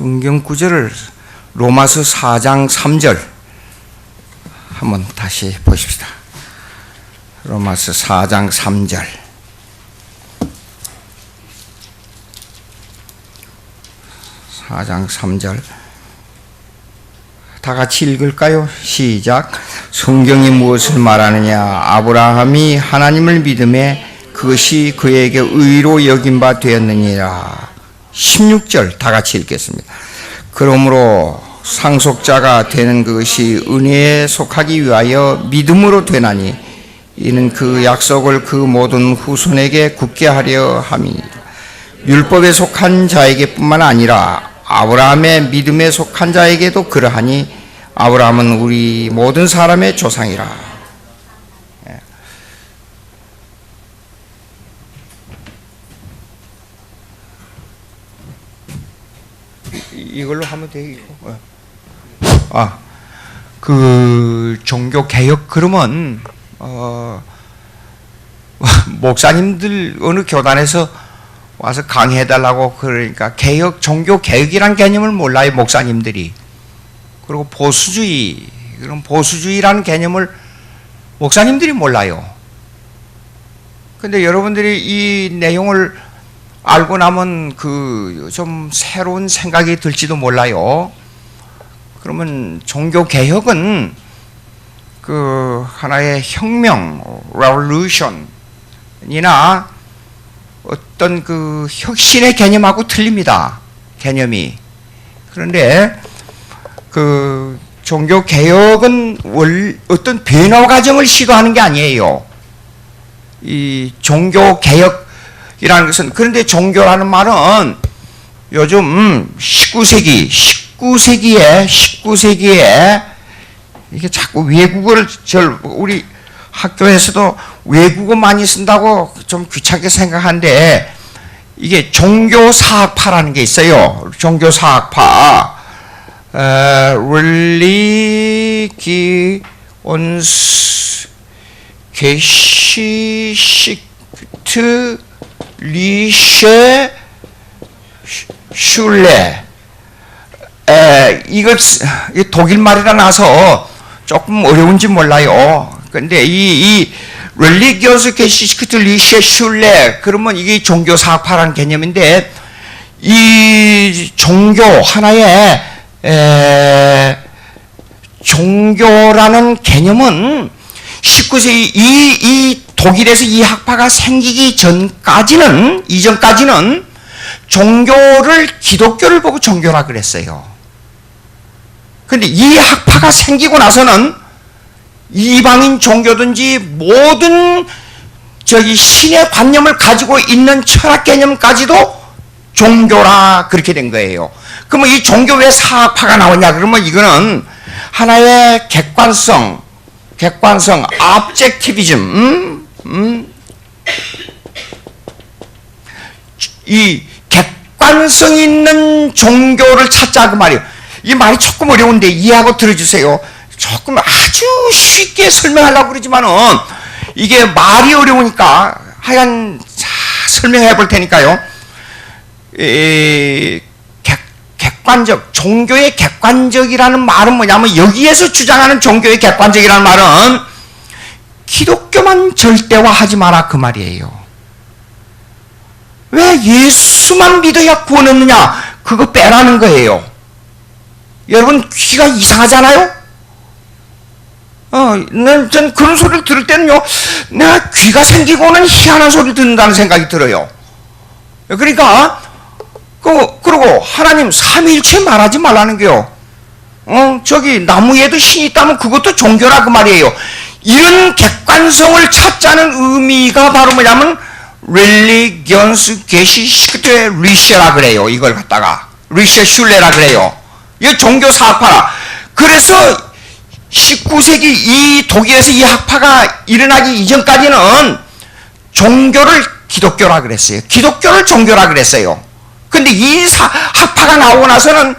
성경 구절을 로마서 4장 3절 한번 다시 보십시다. 로마서 4장 3절. 다 같이 읽을까요? 시작. 성경이 무엇을 말하느냐? 아브라함이 하나님을 믿음에 그것이 그에게 의로 여긴 바 되었느니라. 16절 다 같이 읽겠습니다. 그러므로 상속자가 되는 그것이 은혜에 속하기 위하여 믿음으로 되나니 이는 그 약속을 그 모든 후손에게 굳게 하려 함이니라. 율법에 속한 자에게 뿐만 아니라 아브라함의 믿음에 속한 자에게도 그러하니 아브라함은 우리 모든 사람의 조상이라. 이걸로 하면 되겠고. 그 종교 개혁 그러면 목사님들 어느 교단에서 와서 강의해달라고 그러니까 종교 개혁이란 개념을 몰라요, 목사님들이. 그리고 보수주의, 그럼 보수주의라는 개념을 목사님들이 몰라요. 근데 여러분들이 이 내용을 알고 나면 좀 새로운 생각이 들지도 몰라요. 그러면 종교 개혁은 하나의 혁명, revolution이나 어떤 혁신의 개념하고 틀립니다. 개념이. 그런데 종교 개혁은 어떤 변화 과정을 시도하는 게 아니에요. 이 종교 개혁이라는 것은, 그런데 종교라는 말은 요즘 19세기에 이게 자꾸 외국어를 우리 학교에서도 외국어 많이 쓴다고 좀 귀찮게 생각하는데, 이게 종교사학파라는 게 있어요. 종교사학파. Religions Geschichte Lische Schule. 이거 독일 말이라 나서 조금 어려운지 몰라요. 근데 이 Religious Geschichte Lische Schule, 그러면 이게 종교사학파라는 개념인데, 이 종교 하나의 종교라는 개념은 19세기 이 독일에서 이 학파가 생기기 이전까지는 기독교를 보고 종교라 그랬어요. 근데 이 학파가 생기고 나서는 이방인 종교든지 모든 신의 관념을 가지고 있는 철학 개념까지도 종교라 그렇게 된 거예요. 그러면 이 종교 왜 사학파가 나오냐? 그러면 이거는 하나의 객관성, objectivism, 이 객관성 있는 종교를 찾자 그 말이에요. 이 말이 조금 어려운데 이해하고 들어주세요. 조금 아주 쉽게 설명하려고 그러지만은 이게 말이 어려우니까 하여간 설명해 볼 테니까요. 종교의 객관적이라는 말은 뭐냐면, 여기에서 주장하는 종교의 객관적이라는 말은 기독교만 절대화하지 마라 그 말이에요. 왜 예수만 믿어야 구원 얻느냐? 그거 빼라는 거예요. 여러분 귀가 이상하잖아요? 전 그런 소리를 들을 때는요, 내가 귀가 생기고는 희한한 소리를 듣는다는 생각이 들어요. 그러니까 그리고 하나님 삼위일체 말하지 말라는 게요. 나무에도 신이 있다면 그것도 종교라 그 말이에요. 이런 객관성을 찾자는 의미가 바로 뭐냐면 Religions Geschichte Lische라 그래요. 이걸 갖다가 Lische Schule라 그래요. 이게 종교사학파라. 그래서 19세기 이 독일에서 이 학파가 일어나기 이전까지는 종교를 기독교라 그랬어요. 기독교를 종교라 그랬어요. 근데 이 학파가 나오고 나서는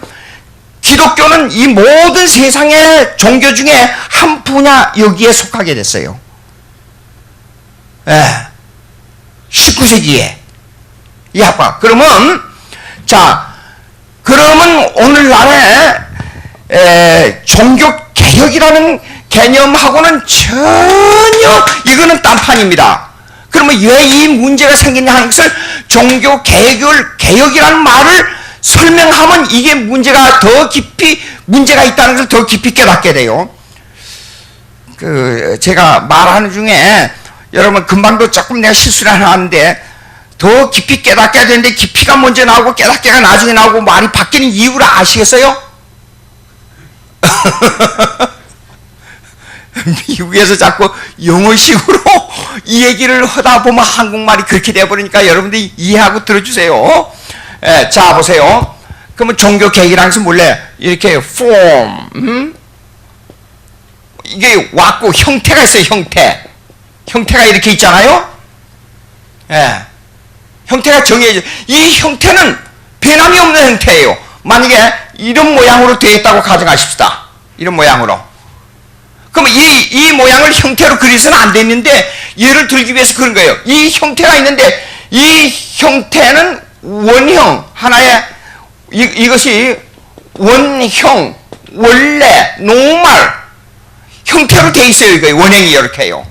기독교는 이 모든 세상의 종교 중에 한 분야 여기에 속하게 됐어요. 19세기에 이 학파. 그러면 자, 그러면 오늘날의 종교 개혁이라는 개념하고는 전혀 이거는 딴판입니다. 그러면 왜 이 문제가 생겼냐 하는 것을 종교 개혁이라는 말을 설명하면 이게 문제가 더 깊이 문제가 있다는 것을 더 깊이 깨닫게 돼요. 제가 말하는 중에 여러분 금방도 조금 내가 실수를 하나 하는데 더 깊이 깨닫게 되는데 깊이가 먼저 나오고 깨닫게가 나중에 나오고 말이 바뀌는 이유를 아시겠어요? 미국에서 자꾸 영어식으로 이 얘기를 하다 보면 한국말이 그렇게 돼버리니까 여러분들이 이해하고 들어주세요. 자 보세요. 그러면 종교 개혁이라는 것은 원래 이렇게 form 이게 왔고 형태가 있어요. 형태가 이렇게 있잖아요. 형태가 정해져. 이 형태는 변함이 없는 형태예요. 만약에 이런 모양으로 되어 있다고 가정하십시다. 이런 모양으로. 그럼 이 모양을 형태로 그리서는 안 되는데 예를 들기 위해서 그런 거예요. 이 형태가 있는데 이 형태는 원형 하나의 이것이 원형 원래 노멀 형태로 되어 있어요. 이거 원형이 이렇게요.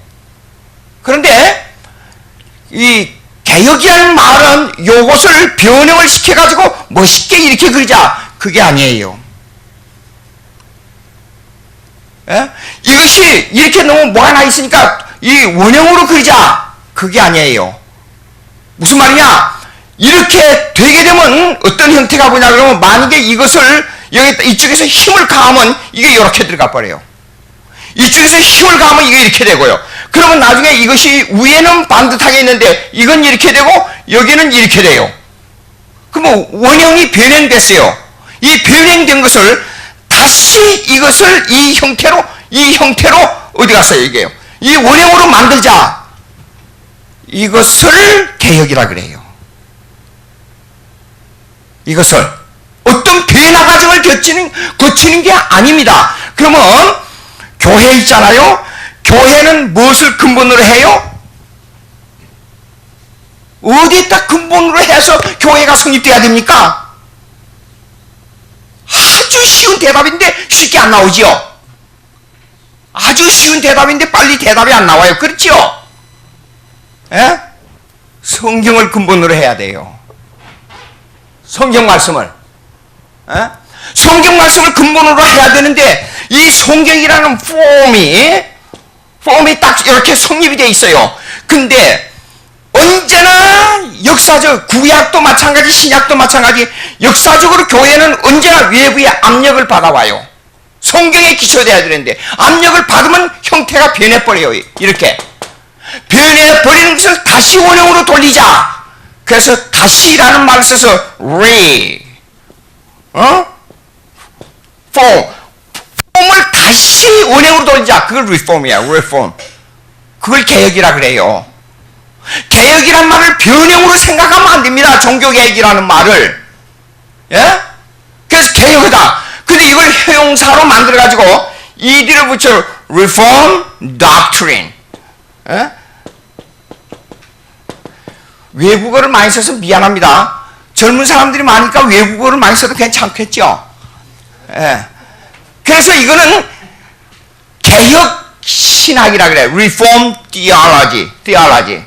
그런데 이 개혁이라는 말은 요것을 변형을 시켜가지고 멋있게 이렇게 그리자. 그게 아니에요. 이것이 이렇게 너무 뭐 하나 있으니까 이 원형으로 그리자. 그게 아니에요. 무슨 말이냐? 이렇게 되게 되면 어떤 형태가 뭐냐 그러면 만약에 이것을 여기 이쪽에서 힘을 가하면 이게 이렇게 들어가 버려요. 이쪽에서 힘을 가하면 이게 이렇게 되고요. 그러면 나중에 이것이 위에는 반듯하게 있는데 이건 이렇게 되고 여기는 이렇게 돼요. 그러면 원형이 변형됐어요. 이 변형된 것을 다시 이것을 이 형태로 어디 갔어요 이게요. 이 원형으로 만들자. 이것을 개혁이라 그래요. 이것을 어떤 변화 과정을 거치는 게 아닙니다. 그러면 교회 있잖아요. 교회는 무엇을 근본으로 해요? 어디에다 근본으로 해서 교회가 성립돼야 됩니까? 아주 쉬운 대답인데 쉽게 안 나오지요. 아주 쉬운 대답인데 빨리 대답이 안 나와요. 그렇죠? 성경을 근본으로 해야 돼요. 성경 말씀을. 성경 말씀을 근본으로 해야 되는데 이 성경이라는 폼이 딱 이렇게 성립이 돼 있어요. 근데 언제나 역사적 구약도 마찬가지 신약도 마찬가지 역사적으로 교회는 언제나 외부의 압력을 받아와요. 성경에 기초돼야 되는데 압력을 받으면 형태가 변해버려요. 이렇게 변해버리는 것을 다시 원형으로 돌리자. 그래서 다시라는 말을 써서 폼을 다시 원형으로 돌리자. 그걸 reform이야. reform. 그걸 개혁이라 그래요. 개혁이란 말을 변형으로 생각하면 안 됩니다. 종교개혁이라는 말을. 그래서 개혁이다. 근데 이걸 형용사로 만들어가지고 이들을 붙여 reform doctrine. 외국어를 많이 써서 미안합니다. 젊은 사람들이 많으니까 외국어를 많이 써도 괜찮겠죠. 그래서 이거는 개혁 신학이라 그래. Reform theology. theology.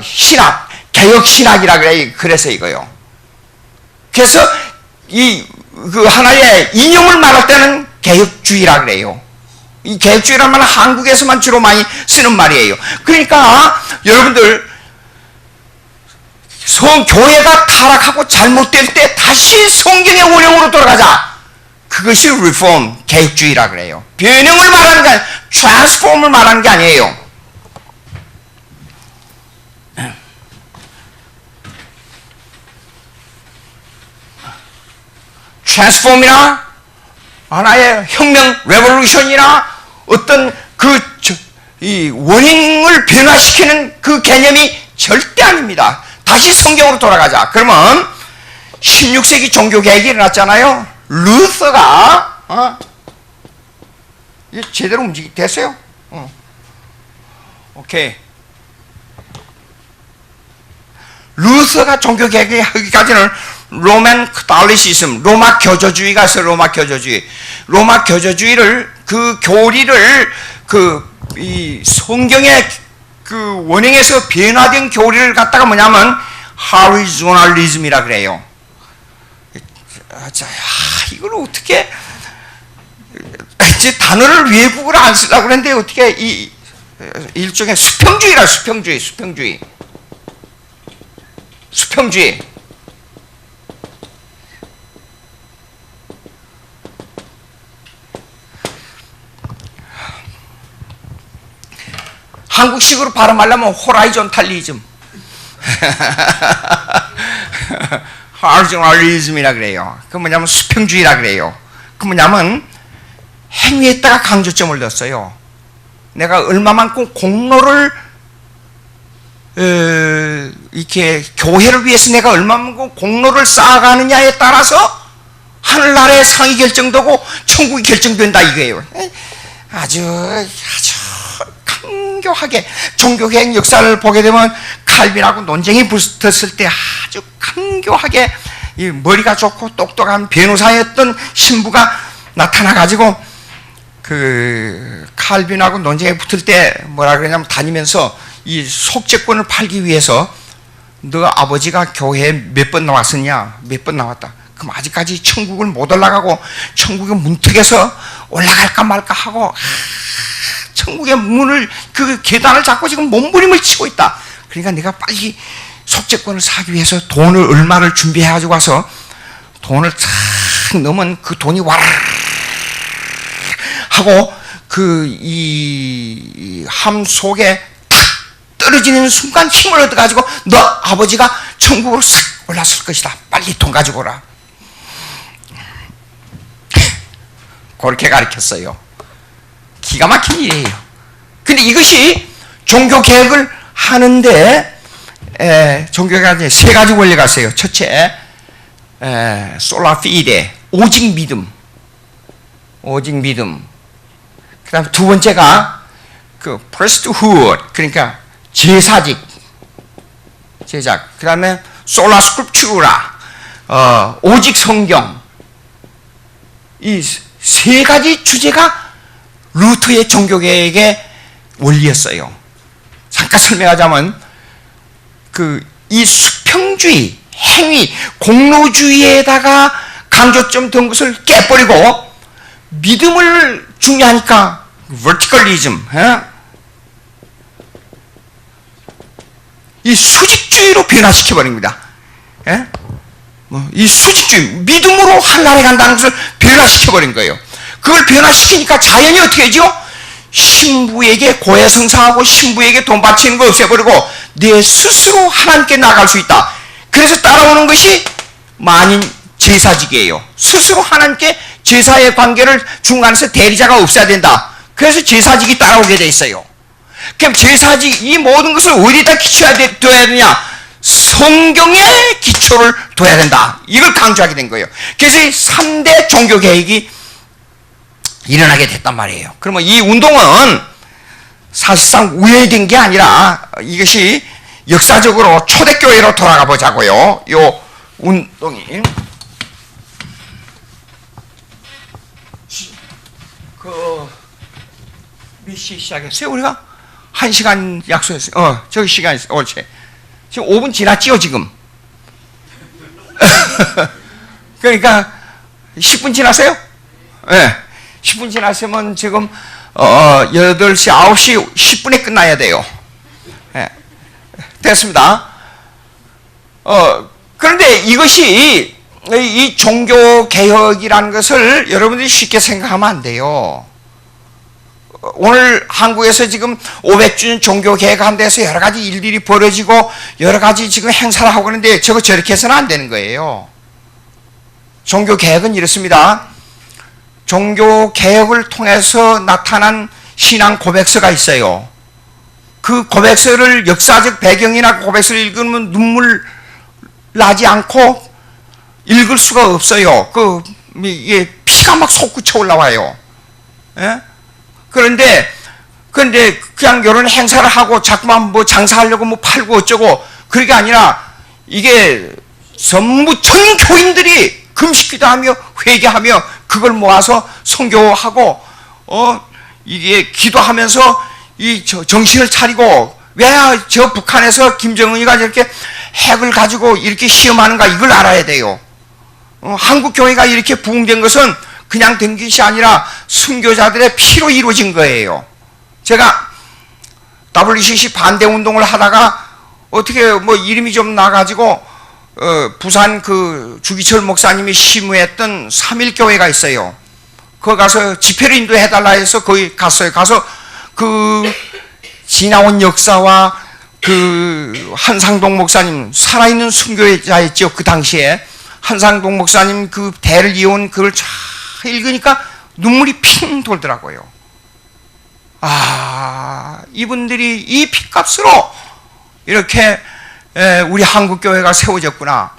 신학. 개혁 신학이라 그래. 그래서 이거요. 그래서 그 하나의 이념을 말할 때는 개혁주의라 그래요. 이 개혁주의란 말은 한국에서만 주로 많이 쓰는 말이에요. 그러니까 여러분들 교회가 타락하고 잘못될 때 다시 성경의 원형으로 돌아가자. 그것이 reform, 개혁주의라 그래요. 변형을 말하는 게 아니라 transform을 말하는 게 아니에요. transform이나 하나의 혁명, revolution이나 어떤 이 원형을 변화시키는 그 개념이 절대 아닙니다. 다시 성경으로 돌아가자. 그러면 16세기 종교개혁이 일어났잖아요. 루터가 제대로 됐어요? 오케이. 루터가 종교개혁을 하기까지는 로만 카톨리시즘, 로마 교조주의가 있어요. 로마 교조주의. 로마 교조주의를, 그 교리를, 이 성경의 그 원형에서 변화된 교리를 갖다가 뭐냐면 하리조널리즘이라 그래요. 자, 이걸 어떻게, 이제 단어를 외국어로 안 쓰려고 그랬는데 어떻게 이 일종의 수평주의라, 수평주의. 한국식으로 발음하려면 호라이존탈리즘. 하리조널리즘이라 그래요. 그 뭐냐면 수평주의라 그래요. 그 뭐냐면 행위에다가 강조점을 뒀어요. 내가 얼마만큼 공로를 이렇게 교회를 위해서 내가 얼마만큼 공로를 쌓아가느냐에 따라서 하늘나라의 상이 결정되고 천국이 결정된다 이거예요. 아주 강교하게 종교개혁 역사를 보게 되면 칼빈하고 논쟁이 붙었을 때 아주 강교하게 이 머리가 좋고 똑똑한 변호사였던 신부가 나타나가지고 그 칼빈하고 논쟁에 붙을 때 뭐라 그러냐면 다니면서 이 속죄권을 팔기 위해서 너 아버지가 교회에 몇 번 나왔었냐? 몇 번 나왔다. 그럼 아직까지 천국을 못 올라가고 천국의 문턱에서 올라갈까 말까 하고 천국의 문을 그 계단을 잡고 지금 몸부림을 치고 있다. 그러니까 내가 빨리 속죄권을 사기 위해서 돈을 얼마를 준비해가지고 와서 돈을 탁 넣으면 그 돈이 와라 하고 그 이 함 속에 탁 떨어지는 순간 힘을 얻어가지고 너 아버지가 천국으로 싹 올랐을 것이다. 빨리 돈 가지고 오라. 그렇게 가르쳤어요. 기가 막힌 일이에요. 근데 이것이 종교개혁을 하는데 종교개혁에 세 가지 원리가 있어요. 첫째, 솔라 피데, 오직 믿음. 그 다음 두 번째가 그 priesthood, 그러니까 제사직. 그 다음에 솔라 스크립추라, 오직 성경. 이 세 가지 주제가 루터의 종교개혁의 원리였어요. 잠깐 설명하자면 이 수평주의, 행위, 공로주의에다가 강조점 둔 것을 깨버리고 믿음을 중요하니까 verticalism, 이 수직주의로 변화시켜버립니다. 이 수직주의, 믿음으로 한나라에 간다는 것을 변화시켜버린 거예요. 그걸 변화시키니까 자연이 어떻게 하죠? 신부에게 고해성사하고 신부에게 돈 바치는 거 없애버리고 내 스스로 하나님께 나갈 수 있다. 그래서 따라오는 것이 만인 제사직이에요. 스스로 하나님께 제사의 관계를 중간에서 대리자가 없어야 된다. 그래서 제사직이 따라오게 돼 있어요. 그럼 제사직, 이 모든 것을 어디다 기초해야 되냐? 성경에 기초를 둬야 된다. 이걸 강조하게 된 거예요. 그래서 이 3대 종교개혁이 일어나게 됐단 말이에요. 그러면 이 운동은 사실상 우회된 게 아니라 이것이 역사적으로 초대교회로 돌아가 보자고요. 요 운동이 몇 시에 시작했어요? 우리가 1시간 약속했어요. 저기 시간이 있어요. 옳지. 지금 5분 지났지요, 지금? 그러니까 10분 지났어요? 네. 10분 지났으면 지금 8시, 9시 10분에 끝나야 돼요. 네. 됐습니다. 그런데 이것이 이 종교개혁이라는 것을 여러분들이 쉽게 생각하면 안 돼요. 오늘 한국에서 지금 500주년 종교개혁한 데서 여러 가지 일들이 벌어지고 여러 가지 지금 행사를 하고 있는데 저거 저렇게 해서는 안 되는 거예요. 종교개혁은 이렇습니다. 종교개혁을 통해서 나타난 신앙 고백서가 있어요. 그 고백서를 역사적 배경이나 고백서를 읽으면 눈물 나지 않고 읽을 수가 없어요. 이게 피가 막 솟구쳐 올라와요. 예? 그런데 그냥 이런 행사를 하고 자꾸만 뭐 장사하려고 뭐 팔고 어쩌고 그게 아니라 이게 전부 전 교인들이 금식기도하며 회개하며 그걸 모아서 선교하고 이게 기도하면서 이 정신을 차리고 왜 저 북한에서 김정은이가 이렇게 핵을 가지고 이렇게 시험하는가 이걸 알아야 돼요. 한국 교회가 이렇게 부흥된 것은 그냥 된 것이 아니라 순교자들의 피로 이루어진 거예요. 제가 WCC 반대 운동을 하다가 어떻게 뭐 이름이 좀 나가지고 부산 그 주기철 목사님이 심우했던 3.1교회가 있어요. 거기 가서 집회를 인도해달라 해서 거기 갔어요. 가서 그 지나온 역사와 그 한상동 목사님 살아있는 순교자였죠. 그 당시에 한상동 목사님 그 대를 이어온 그걸 쫙 읽으니까 눈물이 핑 돌더라고요. 아, 이분들이 이 핏값으로 이렇게 우리 한국교회가 세워졌구나.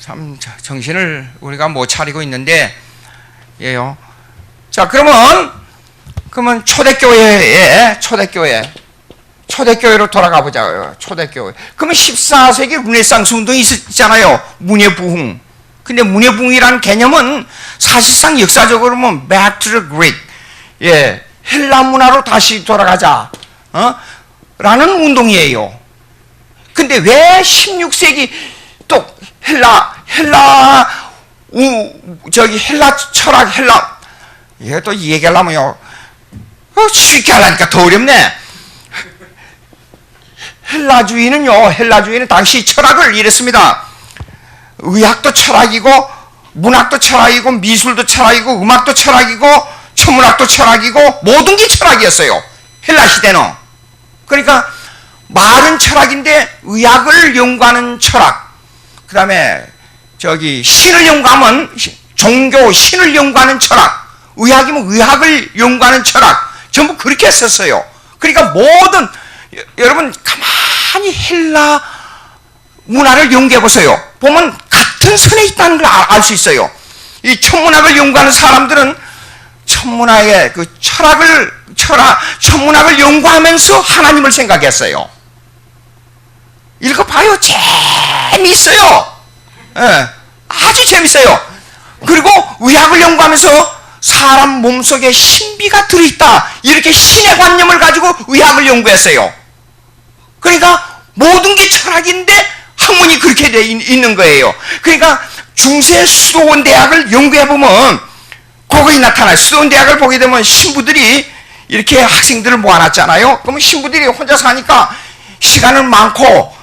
참 정신을 우리가 못 차리고 있는데 예요. 자, 그러면 초대교회로 돌아가 보자고요. 초대교회. 그러면 14세기 르네상스 운동이 있었잖아요. 문예부흥. 근데 문예부흥이라는 개념은 사실상 역사적으로 보면 back to the Greek, 예, 헬라 문화로 다시 돌아가자, 라는 운동이에요. 근데 왜 16세기 또 헬라 철학, 이게 또 이 얘기하려면요, 쉽게 하려니까 더 어렵네. 헬라주의는 당시 철학을 이랬습니다. 의학도 철학이고, 문학도 철학이고, 미술도 철학이고, 음악도 철학이고, 천문학도 철학이고, 모든 게 철학이었어요. 헬라 시대는. 그러니까 말은 철학인데 의학을 연구하는 철학, 그 다음에 신을 연구하면 종교, 신을 연구하는 철학, 의학이면 의학을 연구하는 철학, 전부 그렇게 했었어요. 그러니까 모든, 여러분 가만히 헬라 문화를 연구해 보세요. 보면 같은 선에 있다는 걸 알 수 있어요. 이 천문학을 연구하는 사람들은 천문학의 그 천문학을 연구하면서 하나님을 생각했어요. 읽어봐요. 재미있어요. 예, 아주 재밌어요. 그리고 의학을 연구하면서 사람 몸속에 신비가 들어있다, 이렇게 신의 관념을 가지고 의학을 연구했어요. 그러니까 모든 게 철학인데 학문이 그렇게 돼 있는 거예요. 그러니까 중세 수도원 대학을 연구해보면 거기에 나타나요. 수도원 대학을 보게 되면 신부들이 이렇게 학생들을 모아놨잖아요. 그러면 신부들이 혼자 사니까 시간은 많고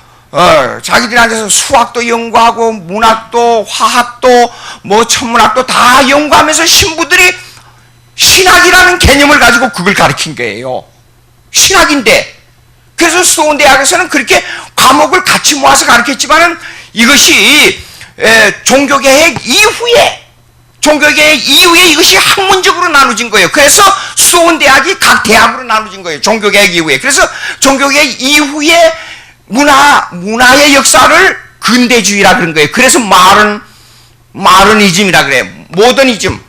자기들이 앉아서 수학도 연구하고 문학도 화학도 뭐 천문학도 다 연구하면서 신부들이 신학이라는 개념을 가지고 그걸 가르친 거예요. 신학인데. 그래서 수도원 대학에서는 그렇게 과목을 같이 모아서 가르쳤지만은 이것이 종교개혁 이후에 이것이 학문적으로 나눠진 거예요. 그래서 수도원 대학이 각 대학으로 나눠진 거예요. 종교개혁 이후에. 그래서 종교개혁 이후에 문화의 역사를 근대주의라 그런 거예요. 그래서 마더니즘이라 그래요. 모더니즘.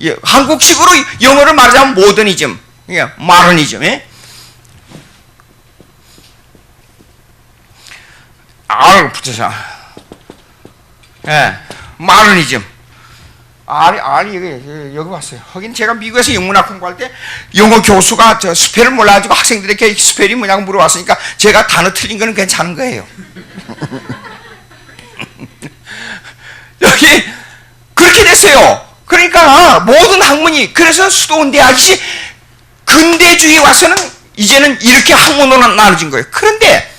예, 한국식으로 영어를 말하자면 모더니즘. 예, 마더니즘. 예? 붙여서. 예, 마더니즘. 여기 왔어요. 하긴 제가 미국에서 영문학 공부할 때 영어 교수가 저 스펠을 몰라가지고 학생들에게 스펠이 뭐냐고 물어봤으니까 제가 단어 틀린 거는 괜찮은 거예요. 여기 그렇게 됐어요. 그러니까 모든 학문이, 그래서 수도원 대학이 근대주의 와서는 이제는 이렇게 학문으로 나눠진 거예요. 그런데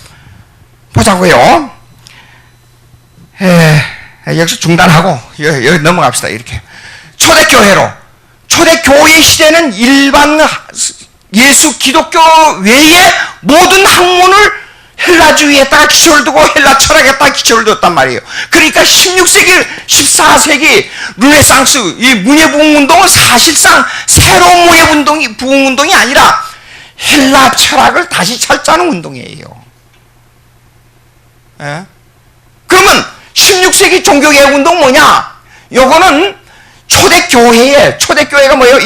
보자고요. 여기서 중단하고 여기 넘어갑시다. 이렇게 초대교회 시대는 일반 예수 기독교 외에 모든 학문을 헬라주의에다가 기초를 두고 헬라 철학에다가 기초를 뒀단 말이에요. 그러니까 16세기 14세기 르네상스 이 문예부흥 운동은 사실상 새로운 부흥 운동이 아니라 헬라 철학을 다시 찾자는 운동이에요. 예? 그러면 16세기 종교개혁 운동 뭐냐? 요거는 초대교회가 뭐예요?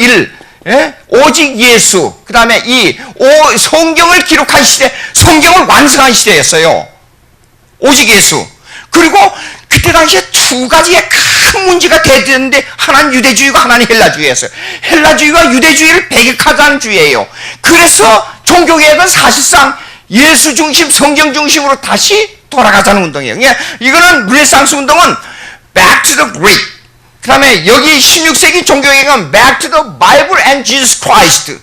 예? 오직 예수, 그 다음에 성경을 기록한 시대, 성경을 완성한 시대였어요. 오직 예수. 그리고 그때 당시에 두 가지의 큰 문제가 대두했는데, 하나는 유대주의가 하나는 헬라주의였어요. 헬라주의가 유대주의를 배격하자는 주의예요. 그래서 종교개혁은 사실상 예수 중심, 성경 중심으로 다시 돌아가자는 운동이에요. 그러니까 이거는 르네상스 운동은 back to the Greek. 그 다음에 여기 16세기 종교개혁은 back to the Bible and Jesus Christ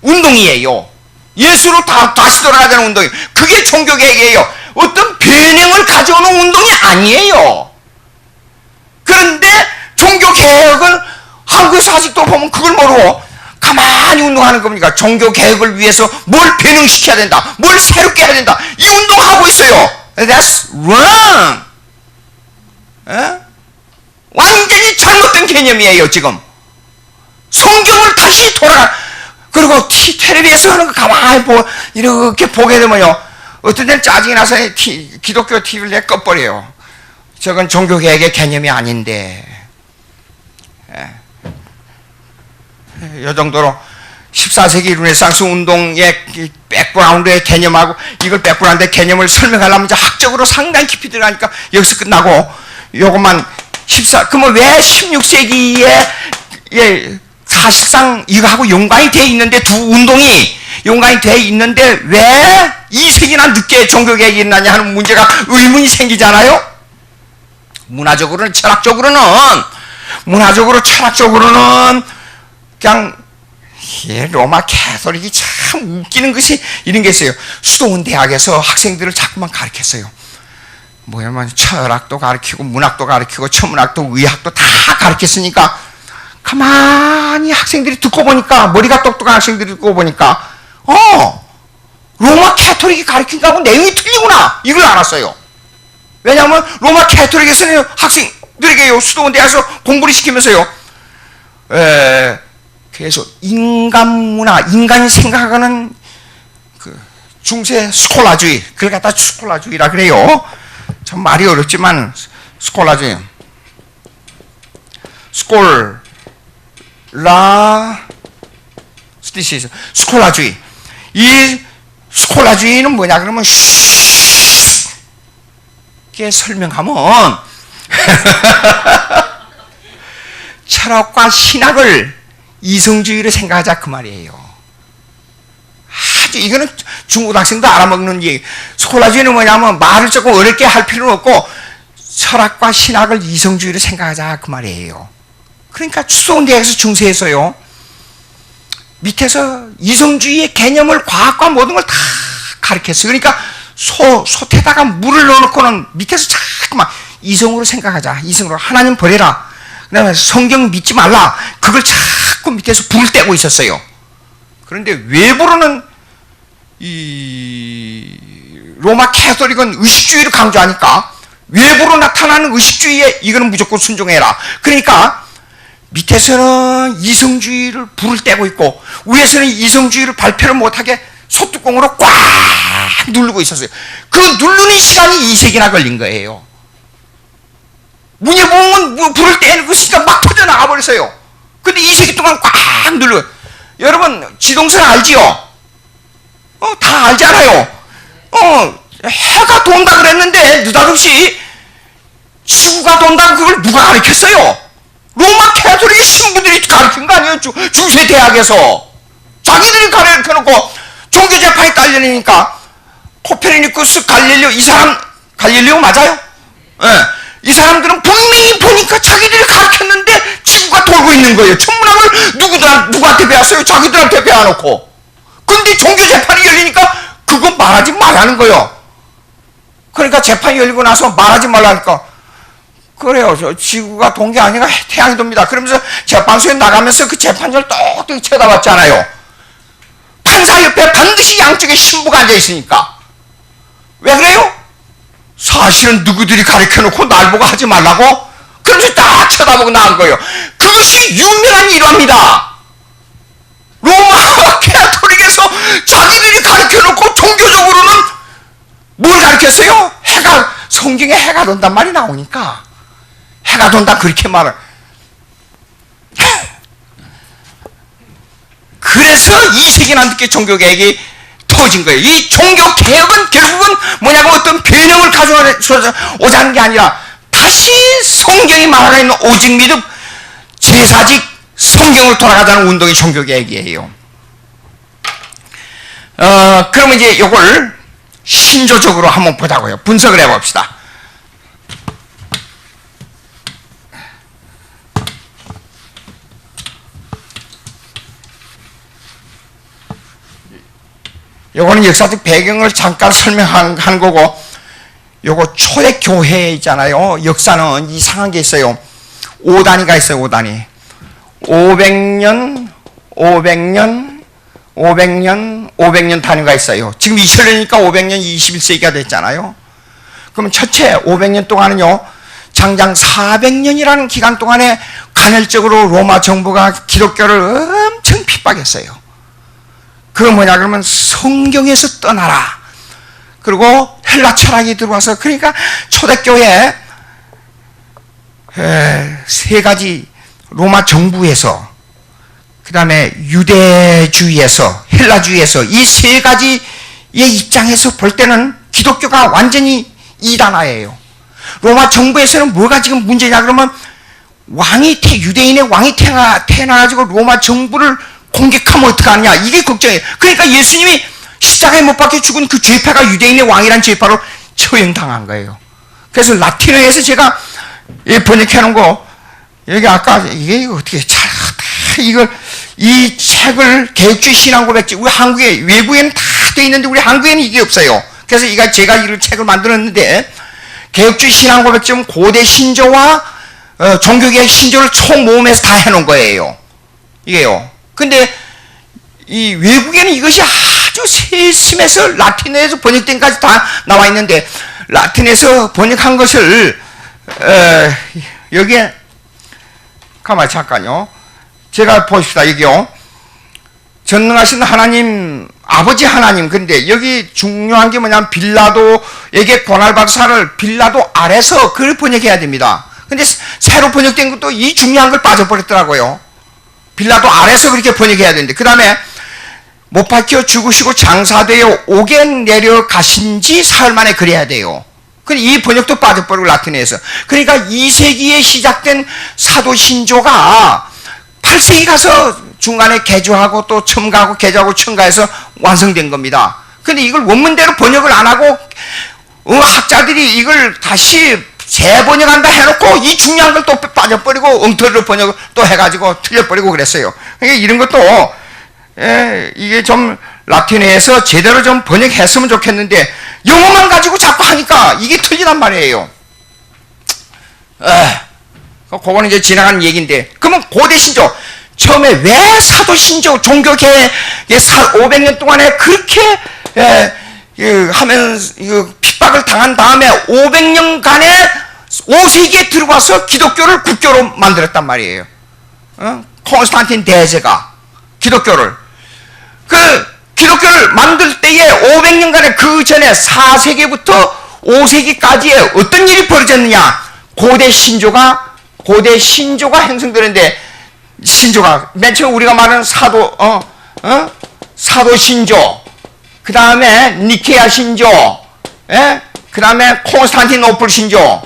운동이에요. 예수로 다시 돌아가자는 운동이에요. 그게 종교개혁이에요. 어떤 변형을 가져오는 운동이 아니에요. 그런데 종교개혁은 한국에서 아직도 보면 그걸 모르고 가만히 운동하는 겁니까? 종교개혁을 위해서 뭘 변형시켜야 된다, 뭘 새롭게 해야 된다, 이 운동하고 있어요. That's wrong. 에? 완전히 잘못된 개념이에요. 지금 성경을 다시 그리고 텔레비에서 하는 거 가만히 이렇게 보게 되면요, 어떤 때는 짜증이 나서 기독교 TV를 내 꺼버려요. 저건 종교개혁의 개념이 아닌데. 이 정도로 14세기 르네상스 운동의 백그라운드의 개념하고 이걸 백그라운드의 개념을 설명하려면 이제 학적으로 상당히 깊이 들어가니까 여기서 끝나고, 요것만 그러면 왜 16세기에 사실상 이거하고 연관이 돼 있는데, 두 운동이 연관이 돼 있는데 왜 2세기나 늦게 종교개혁이 일어나냐 하는 문제가 의문이 생기잖아요. 문화적으로는 철학적으로는 그냥 로마 캐톨릭이 참 웃기는 것이 이런 게 있어요. 수도원 대학에서 학생들을 자꾸만 가르쳤어요. 뭐냐면 철학도 가르치고 문학도 가르치고 천문학도 의학도 다 가르쳤으니까 가만히 학생들이 듣고 보니까, 머리가 똑똑한 학생들이 듣고 보니까 로마 캐톨릭이 가르친 거하고 내용이 틀리구나, 이걸 알았어요. 왜냐하면 로마 캐톨릭에서는 학생들에게 수도원 대학에서 공부를 시키면서요, 그래서 인간 문화, 인간이 생각하는 그 중세 스콜라주의, 그걸 갖다 스콜라주의라 그래요. 참 말이 어렵지만 스콜라주의, 스콜라주의. 이 스콜라주의는 뭐냐 그러면 쉽게 설명하면 철학과 신학을 이성주의로 생각하자 그 말이에요. 아주 이거는 중고등학생도 알아먹는 얘기. 스콜라주의는 뭐냐면 말을 조금 어렵게 할 필요는 없고 철학과 신학을 이성주의로 생각하자 그 말이에요. 그러니까 수도원 대학에서 중세에서요, 밑에서 이성주의의 개념을, 과학과 모든 걸 다 가르쳤어요. 그러니까 솥에다가 물을 넣어놓고는 밑에서 자꾸만 이성으로 생각하자, 이성으로 하나님 버려라, 그다음에 성경 믿지 말라, 그걸 자꾸 밑에서 불을 떼고 있었어요. 그런데 외부로는 이 로마 캐톨릭은 의식주의를 강조하니까 외부로 나타나는 의식주의에 이거는 무조건 순종해라. 그러니까 밑에서는 이성주의를 불을 떼고 있고 위에서는 이성주의를 발표를 못하게 소뚜껑으로 꽉 누르고 있었어요. 그 누르는 시간이 2세기나 걸린 거예요. 문에 보면 불을 떼는 것이니까 막 터져나가 버렸어요. 근데 2세기 동안 꽉 눌러. 여러분 지동설 알지요? 다 알잖아요. 해가 돈다 그랬는데 느닷없이 지구가 돈다는 그걸 누가 가르쳤어요? 로마 캐톨릭 신부들이 가르친 거 아니에요? 중세 대학에서 자기들이 가르쳐놓고 종교 재판이 딸려니까 코페르니쿠스, 갈릴레오, 이 사람 갈릴레오 맞아요? 네. 이 사람들은 분명히 보니까 자기들이 가르쳤는데 지구가 돌고 있는 거예요. 천문학을 누구한테 배웠어요? 자기들한테 배워놓고. 근데 종교 재판이 열리니까 그거 말하지 말라는 거예요. 그러니까 재판이 열리고 나서 말하지 말라니까, 그래요, 저 지구가 돈 게 아니라 태양이 돕니다. 그러면서 재판소에 나가면서 그 재판장을 똑똑히 쳐다봤잖아요. 판사 옆에 반드시 양쪽에 신부가 앉아있으니까. 왜 그래요? 사실은 누구들이 가르쳐놓고 날 보고 하지 말라고? 그러면서 딱 쳐다보고 나간 거예요. 그것이 유명한 일화입니다. 로마 캐톨릭에서 자기들이 가르쳐놓고 종교적으로는 뭘 가르쳤어요? 성경에 해가 돈단 말이 나오니까 해가 돈다 그렇게 말을. 그래서 2세기나 늦게 종교개혁이 터진 거예요. 이 종교개혁은 결국은 뭐냐면 어떤 변형을 가져오자는 게 아니라 다시 성경이 말하고 있는 오직 믿음, 제사직, 성경을 돌아가자는 운동이 종교개혁이에요. 그러면 이제 이걸 신조적으로 한번 보자고요. 분석을 해봅시다. 요거는 역사적 배경을 잠깐 설명한 거고, 요거 초대교회 있잖아요. 역사는 이상한 게 있어요. 5단위가 있어요. 5단위. 500년 단위가 있어요. 지금 2000년이니까 500년 21세기가 됐잖아요. 그러면 첫째 500년 동안은요, 장장 400년이라는 기간 동안에 간헐적으로 로마 정부가 기독교를 엄청 핍박했어요. 그건 뭐냐 그러면 성경에서 떠나라. 그리고 헬라 철학이 들어와서, 그러니까 초대교회 세 가지, 로마 정부에서, 그 다음에 유대주의에서, 헬라주의에서, 이 세 가지의 입장에서 볼 때는 기독교가 완전히 이단화예요. 로마 정부에서는 뭐가 지금 문제냐 그러면 유대인의 왕이 태어나가지고 로마 정부를 공격하면 어떡하느냐, 이게 걱정이에요. 그러니까 예수님이 십자가에 못 박혀 죽은 그 죄파가 유대인의 왕이란 죄파로 처형당한 거예요. 그래서 라틴어에서 제가 번역해 놓은 거, 여기 아까 이게 어떻게 이 책을 개혁주의 신앙고백지, 우리 한국에, 외국에는 다 돼 있는데 우리 한국에는 이게 없어요. 그래서 제가 이 책을 만들었는데, 개혁주의 신앙고백지는 고대 신조와 종교개혁 신조를 총모음해서 다 해놓은 거예요. 이게요. 근데 이 외국에는 이것이 아주 세심해서 라틴어에서 번역된 까지 다 나와 있는데, 라틴에서 번역한 것을 여기에 가만히 잠깐요. 제가 보십시다. 여기요. 전능하신 하나님, 아버지 하나님. 근데 여기 중요한 게 뭐냐면 빌라도에게 고난받은 사를 빌라도 아래서 그걸 번역해야 됩니다. 근데 새로 번역된 것도 이 중요한 걸 빠져버렸더라고요. 빌라도 아래서 그렇게 번역해야 되는데, 그 다음에 못 박혀 죽으시고 장사되어 옥에 내려가신 지 사흘 만에 그래야 돼요. 근데 이 번역도 빠져버리고 라틴에서. 그러니까 2세기에 시작된 사도 신조가 8세기 가서 중간에 개조하고 또 첨가하고 개조하고 첨가해서 완성된 겁니다. 근데 이걸 원문대로 번역을 안 하고 학자들이 이걸 다시 재번역한다 해놓고 이 중요한 걸 또 빠져버리고 엉터리로 번역을 또 해가지고 틀려버리고 그랬어요. 그러니까 이런 것도 이게 좀 라틴어에서 제대로 좀 번역했으면 좋겠는데 영어만 가지고 자꾸 하니까 이게 틀리단 말이에요. 그거는 이제 지나가는 얘기인데, 그러면 고대 신조, 처음에 왜 사도 신조 종교계에 500년 동안에 그렇게 하면서 핍박을 당한 다음에 500년간에 5세기에 들어와서 기독교를 국교로 만들었단 말이에요. 콘스탄틴 대제가 기독교를 만들 때에 500년간에 그 전에 4세기부터 5세기까지에 어떤 일이 벌어졌느냐? 고대 신조가 형성되는데, 신조가 맨 처음 우리가 말하는 사도 신조, 그 다음에 니케아 신조, 그 다음에 콘스탄티노플 신조,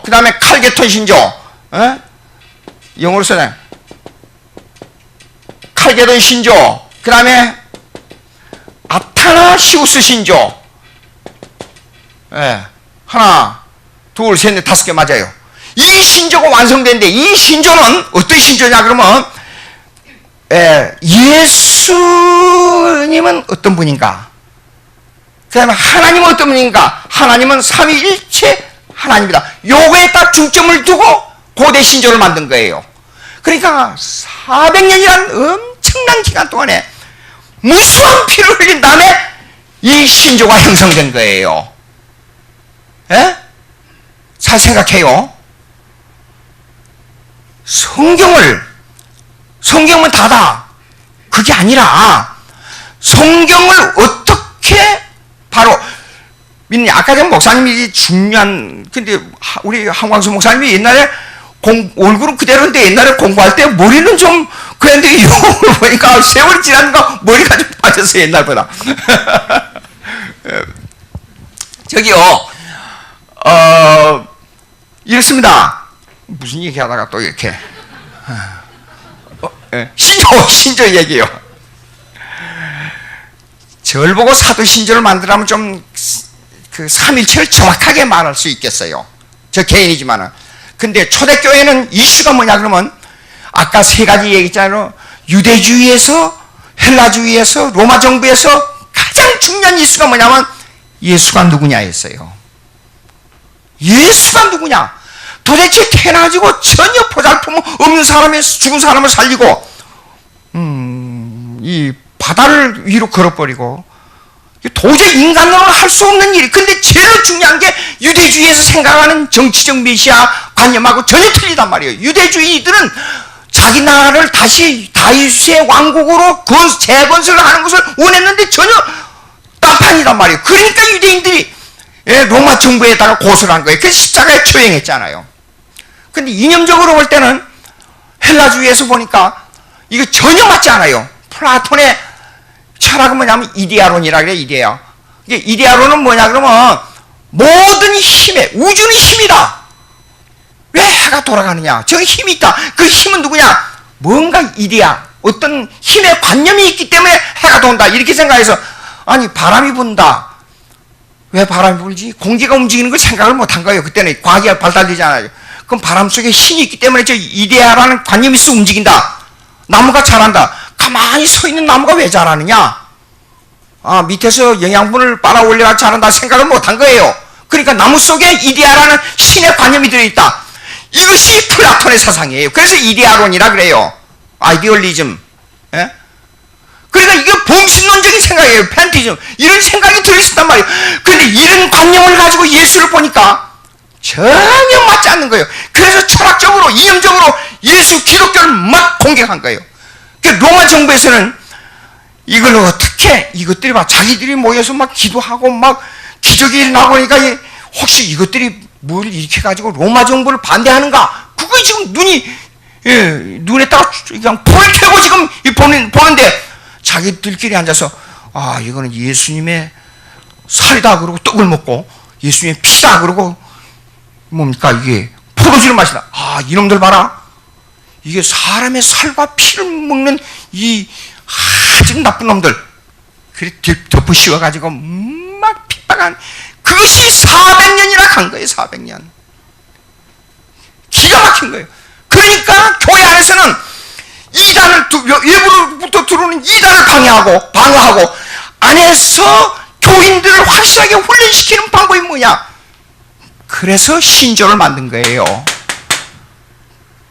그 다음에 칼게톤 신조, 영어로 써요. 칼게돈 신조, 그 다음에 아타나시우스 신조. 하나, 둘, 셋, 넷, 5개 맞아요. 이 신조가 완성된데, 이 신조는 어떤 신조냐 그러면 예수님은 어떤 분인가, 그 다음에 하나님은 어떤 분인가. 하나님은 삼위일체 하나님이다. 요거에 딱 중점을 두고 고대 신조를 만든 거예요. 그러니까 400년이란 엄청난 기간 동안에 무수한 피를 흘린 다음에 이 신조가 형성된 거예요. 잘 생각해요. 성경은 다다, 그게 아니라 성경을 어떻게 바로 믿느냐. 아까 전 목사님이 중요한, 근데 우리 한광수 목사님이 옛날에 얼굴은 그대로인데 옛날에 공부할 때 머리는 좀 그랬는데 이 얼굴 보니까 세월이 지나니까 머리가 좀 빠졌어요, 옛날보다. 저기요, 이렇습니다. 무슨 얘기 하다가 또 이렇게. 신조 얘기요. 절 보고 사도 신조를 만들라면 좀 그 삼일체를 정확하게 말할 수 있겠어요. 저 개인이지만은. 근데 초대교회는 이슈가 뭐냐 그러면 아까 세 가지 얘기했잖아요. 유대주의에서 헬라주의에서 로마 정부에서 가장 중요한 이슈가 뭐냐면 예수가 누구냐였어요. 예수가 누구냐? 도대체 태어나가지고 전혀 보잘품 없는 사람에서 죽은 사람을 살리고 이 바다를 위로 걸어버리고 도저히 인간으로는 할 수 없는 일이. 근데 제일 중요한 게 유대주의에서 생각하는 정치적 메시아 관념하고 전혀 틀리단 말이에요. 유대주의들은 자기 나라를 다시 다윗의 왕국으로 재건설을 하는 것을 원했는데 전혀 딴판이란 말이에요. 그러니까 유대인들이 로마 정부에다가 고소를 한 거예요. 그래서 십자가에 처형했잖아요. 근데 이념적으로 볼 때는 헬라주의에서 보니까 이거 전혀 맞지 않아요. 플라톤의 철학은 뭐냐면 이데아론이라 그래요. 이데아. 이게 이데아론은 뭐냐 그러면 모든 힘에 우주는 힘이다. 왜 해가 돌아가느냐? 저기 힘이 있다. 그 힘은 누구냐? 뭔가 이데아, 어떤 힘의 관념이 있기 때문에 해가 돈다. 이렇게 생각해서 아니 바람이 분다. 왜 바람이 불지? 공기가 움직이는 걸 생각을 못한 거예요. 그때는 과학이 발달되지 않아요. 그럼 바람 속에 힘이 있기 때문에 저 이데아라는 관념이 있어 움직인다. 나무가 자란다. 가만히 서 있는 나무가 왜 자라느냐? 밑에서 영양분을 빨아 올려야 자란다 생각을 못한 거예요. 그러니까 나무 속에 이데아라는 신의 관념이 들어있다. 이것이 플라톤의 사상이에요. 그래서 이데아론이라 그래요. 아이디얼리즘. 예? 그러니까 이게 봉신론적인 생각이에요. 팬티즘. 이런 생각이 들어있었단 말이에요. 그런데 이런 관념을 가지고 예수를 보니까 전혀 맞지 않는 거예요. 그래서 철학적으로, 이념적으로 예수 기독교를 막 공격한 거예요. 로마 정부에서는 이걸 어떻게, 이것들이 막 자기들이 모여서 막 기도하고 막 기적이 일어나고 그러니까 혹시 이것들이 뭘 이렇게 가지고 로마 정부를 반대하는가? 그거 지금 눈에다가 그냥 불을 켜고 지금 보는데 자기들끼리 앉아서 이거는 예수님의 살이다 그러고 떡을 먹고 예수님의 피다 그러고 뭡니까 이게 포도주를 마시다. 이놈들 봐라. 이게 사람의 살과 피를 먹는 이 아주 나쁜 놈들. 그래 덮어 씌워가지고 막 핍박한 그것이 400년이나 간 거예요. 400년. 기가 막힌 거예요. 그러니까 교회 안에서는 이단을 외부로부터 들어오는 이단을 방어하고 안에서 교인들을 확실하게 훈련시키는 방법이 뭐냐? 그래서 신조를 만든 거예요.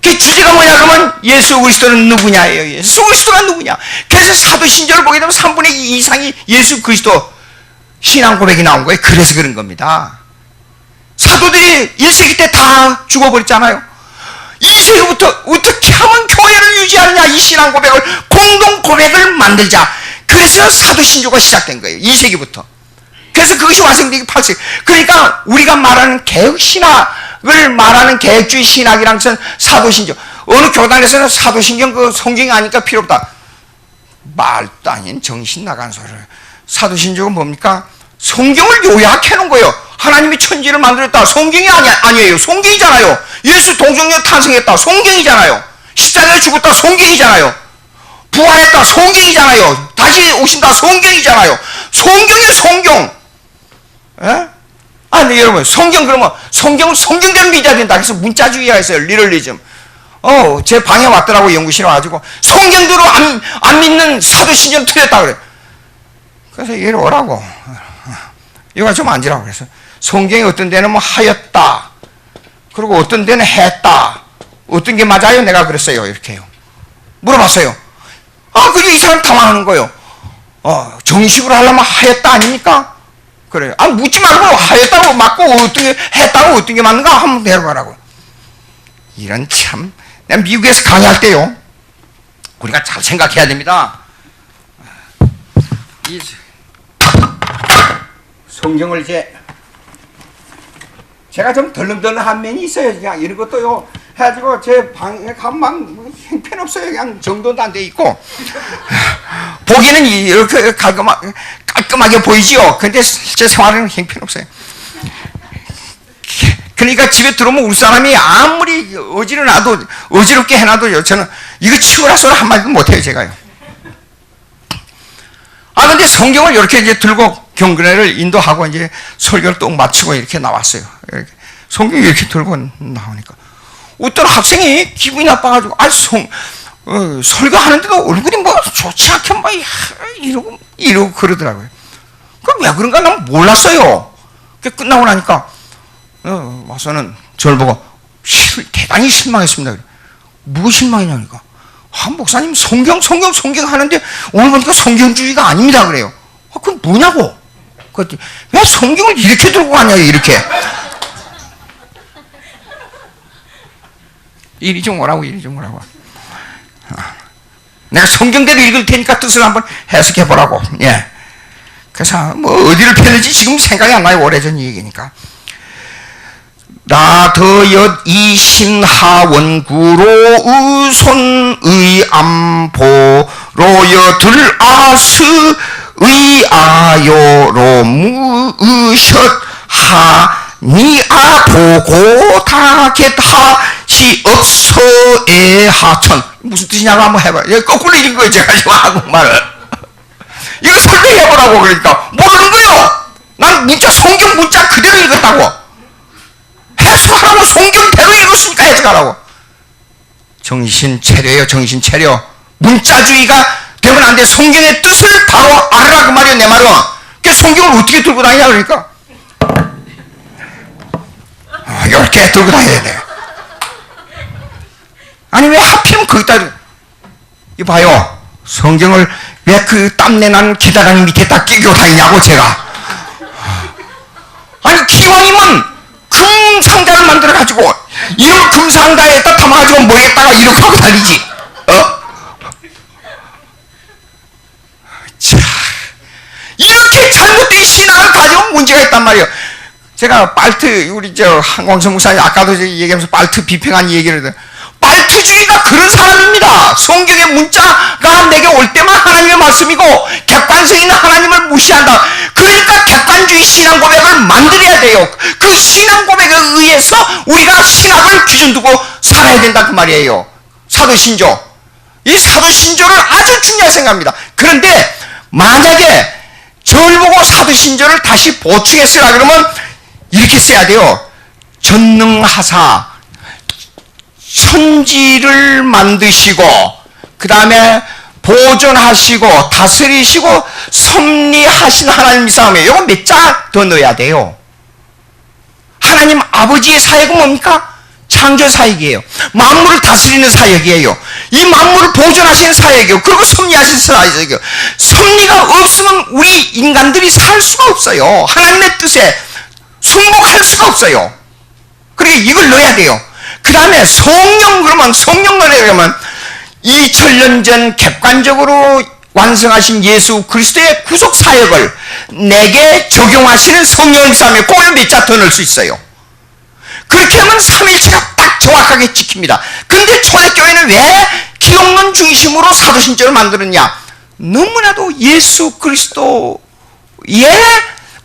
그 주제가 뭐냐 그러면 예수 그리스도는 누구냐예요. 예수 그리스도가 누구냐. 그래서 사도신조를 보게 되면 3분의 2 이상이 예수 그리스도 신앙 고백이 나온 거예요. 그래서 그런 겁니다. 사도들이 1세기 때 다 죽어버렸잖아요. 2세기부터 어떻게 하면 교회를 유지하느냐, 이 신앙 고백을, 공동 고백을 만들자. 그래서 사도신조가 시작된 거예요. 2세기부터. 그래서 그것이 완성되기 8세기. 그러니까 우리가 말하는 개혁신학을 말하는 개혁주의 신학이란 것은 사도신조. 어느 교단에서는 사도신경 그 성경이 아니니까 필요 없다. 말도 아닌 정신 나간 소리를. 사도신조가 뭡니까? 성경을 요약해 놓은 거예요. 하나님이 천지를 만들었다. 성경이 아니에요. 성경이잖아요. 예수 동정녀 탄생했다. 성경이잖아요. 십자가에 죽었다. 성경이잖아요. 부활했다. 성경이잖아요. 다시 오신다. 성경이잖아요. 성경이에요. 성경. 예? 근데 여러분, 성경 그러면 성경대로 믿어야 된다. 그래서 문자주의가 있어요. 리럴리즘. 제 방에 왔더라고. 연구실에 와가지고 성경대로 안 믿는 사도신경 틀렸다 그래. 그래서 얘를 오라고. 이거 좀 앉으라고 그래서 성경이 어떤 데는 뭐 하였다. 그리고 어떤 데는 했다. 어떤 게 맞아요? 내가 그랬어요. 이렇게요. 물어봤어요. 그게 이 사람 당황하는 거예요. 정식으로 하려면 하였다 아닙니까? 그래요. 묻지 말고 하였다고 맞고 어떤 게 했다고 어떤 게 맞는가 한번 배워보라고. 이런 참. 내가 미국에서 강의할 때요. 우리가 잘 생각해야 됩니다. 이 성경을 제가 좀 덜렁덜렁한 면이 있어요. 그냥 이런 것도요. 해가지고 제 방에 가면 막 형편없어요. 그냥 정돈도 안 돼 있고 보기는 이렇게 깔끔하게 보이지요. 근데 실제 생활은 형편없어요. 그러니까 집에 들어오면 우리 사람이 아무리 어지럽게 해놔도 저는 이거 치우라 소리 한마디도 못해요. 제가요. 근데 성경을 이렇게 이제 들고 경건회를 인도하고 이제 설교를 또 마치고 이렇게 나왔어요. 이렇게. 성경 이렇게 들고 나오니까 어떤 학생이 기분이 나빠가지고 설교하는데도 얼굴이 뭐 좋지 않게 막 이러고 그러더라고요. 그럼 왜 그런가 난 몰랐어요. 끝나고 나니까 와서는 저를 보고 대단히 실망했습니다. 뭐 실망이냐니까 목사님 성경 하는데 오늘 보니까 성경주의가 아닙니다 그래요. 그건 뭐냐고. 그랬더니 왜 성경을 이렇게 들고 가냐고 이렇게. 이리 좀 오라고. 내가 성경대로 읽을 테니까 뜻을 한번 해석해 보라고. 예. 그래서 뭐 어디를 폈는지 지금 생각이 안 나요. 오래전 얘기니까. 나더엿 이신하원구로 의손의암보로여 들아스 의아요로 무으셨하니아 보고 다겟하시 없서에 하천. 무슨 뜻이냐고 한번 해봐요. 거꾸로 읽은 거예요. 제가 지금 한국말을. 이거 설명해보라고. 그러니까 모르는 거예요. 난 성경 문자 그대로 읽었다고. 해석하라고. 성경대로 읽었으니까 해석하라고. 정신 차려요. 정신 차려. 문자주의가 되면 안 돼. 성경의 뜻을 바로 알아라 그 말이에요. 내 말은. 그러니까 성경을 어떻게 들고 다니냐 그러니까 이렇게 들고 다녀야 돼. 아니 왜 하필이면 거기다 이봐요. 성경을 왜 그 땀내난 기다란 밑에다 끼고 다니냐고 제가. 아니 기왕이면 금상자를 만들어가지고 이런 금상자에다 담아가지고 머리에다가 이렇게 하고 다니지. 자, 이렇게 잘못된 신앙을 가지고 문제가 있단 말이에요. 제가 빨트 우리 한광성 목사님 아까도 얘기하면서 빨트 비평한 얘기를 해요. 빨트주의가 그런 사람입니다. 성경의 문자가 내게 올 때만 하나님의 말씀이고 객관성 있는 하나님을 무시한다. 그러니까 객관주의 신앙 고백을 만들어야 돼요. 그 신앙 고백에 의해서 우리가 신학을 기준 두고 살아야 된다 그 말이에요. 사도신조. 이 사도신조를 아주 중요하게 생각합니다. 그런데 만약에 저를 보고 사도신조를 다시 보충해 쓰라 그러면 이렇게 써야 돼요. 전능하사 천지를 만드시고 그 다음에 보존하시고 다스리시고 섭리하신 하나님 싸움에 이거 몇 자 더 넣어야 돼요. 하나님 아버지의 사역은 뭡니까? 창조 사역이에요. 만물을 다스리는 사역이에요. 이 만물을 보존하시는 사역이에요. 그리고 섭리하시는 사역이에요. 섭리가 없으면 우리 인간들이 살 수가 없어요. 하나님의 뜻에 순복할 수가 없어요. 그러니까 이걸 넣어야 돼요. 그 다음에 성령 그러면 2000년 전 객관적으로 완성하신 예수 그리스도의 구속 사역을 내게 적용하시는 성령의 삶에 그걸 몇 자 더 넣을 수 있어요. 그렇게 하면 삼일체가 딱 정확하게 지킵니다. 그런데 초대교회는 왜 기독론 중심으로 사도신조를 만들었냐? 너무나도 예수 그리스도의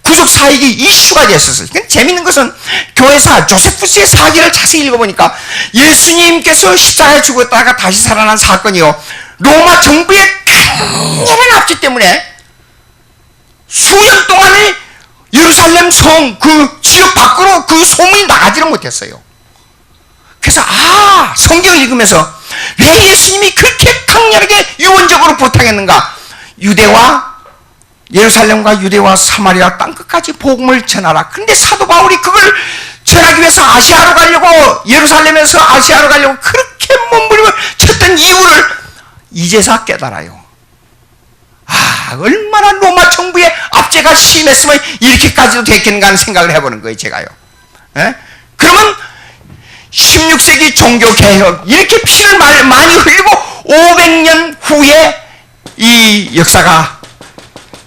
구속 사역이 이슈가 됐었어요. 재밌는 것은 교회사 조세푸스의 사기를 자세히 읽어보니까 예수님께서 십자가에 죽었다가 다시 살아난 사건이요. 로마 정부의 강렬한 압제 때문에 수년 동안에 예루살렘 성 그 지역 밖으로 그 소문이 나가지를 못했어요. 그래서 성경을 읽으면서 왜 예수님이 그렇게 강렬하게 유언적으로 부탁했는가? 예루살렘과 유대와 사마리아 땅끝까지 복음을 전하라. 그런데 사도 바울이 그걸 전하기 위해서 아시아로 가려고 예루살렘에서 아시아로 가려고 그렇게 몸부림을 쳤던 이유를 이제서 깨달아요. 얼마나 로마 정부의 압제가 심했으면 이렇게까지도 됐겠는가 하는 생각을 해보는 거예요. 제가요. 그러면 16세기 종교개혁 이렇게 피를 많이 흘리고 500년 후에 이 역사가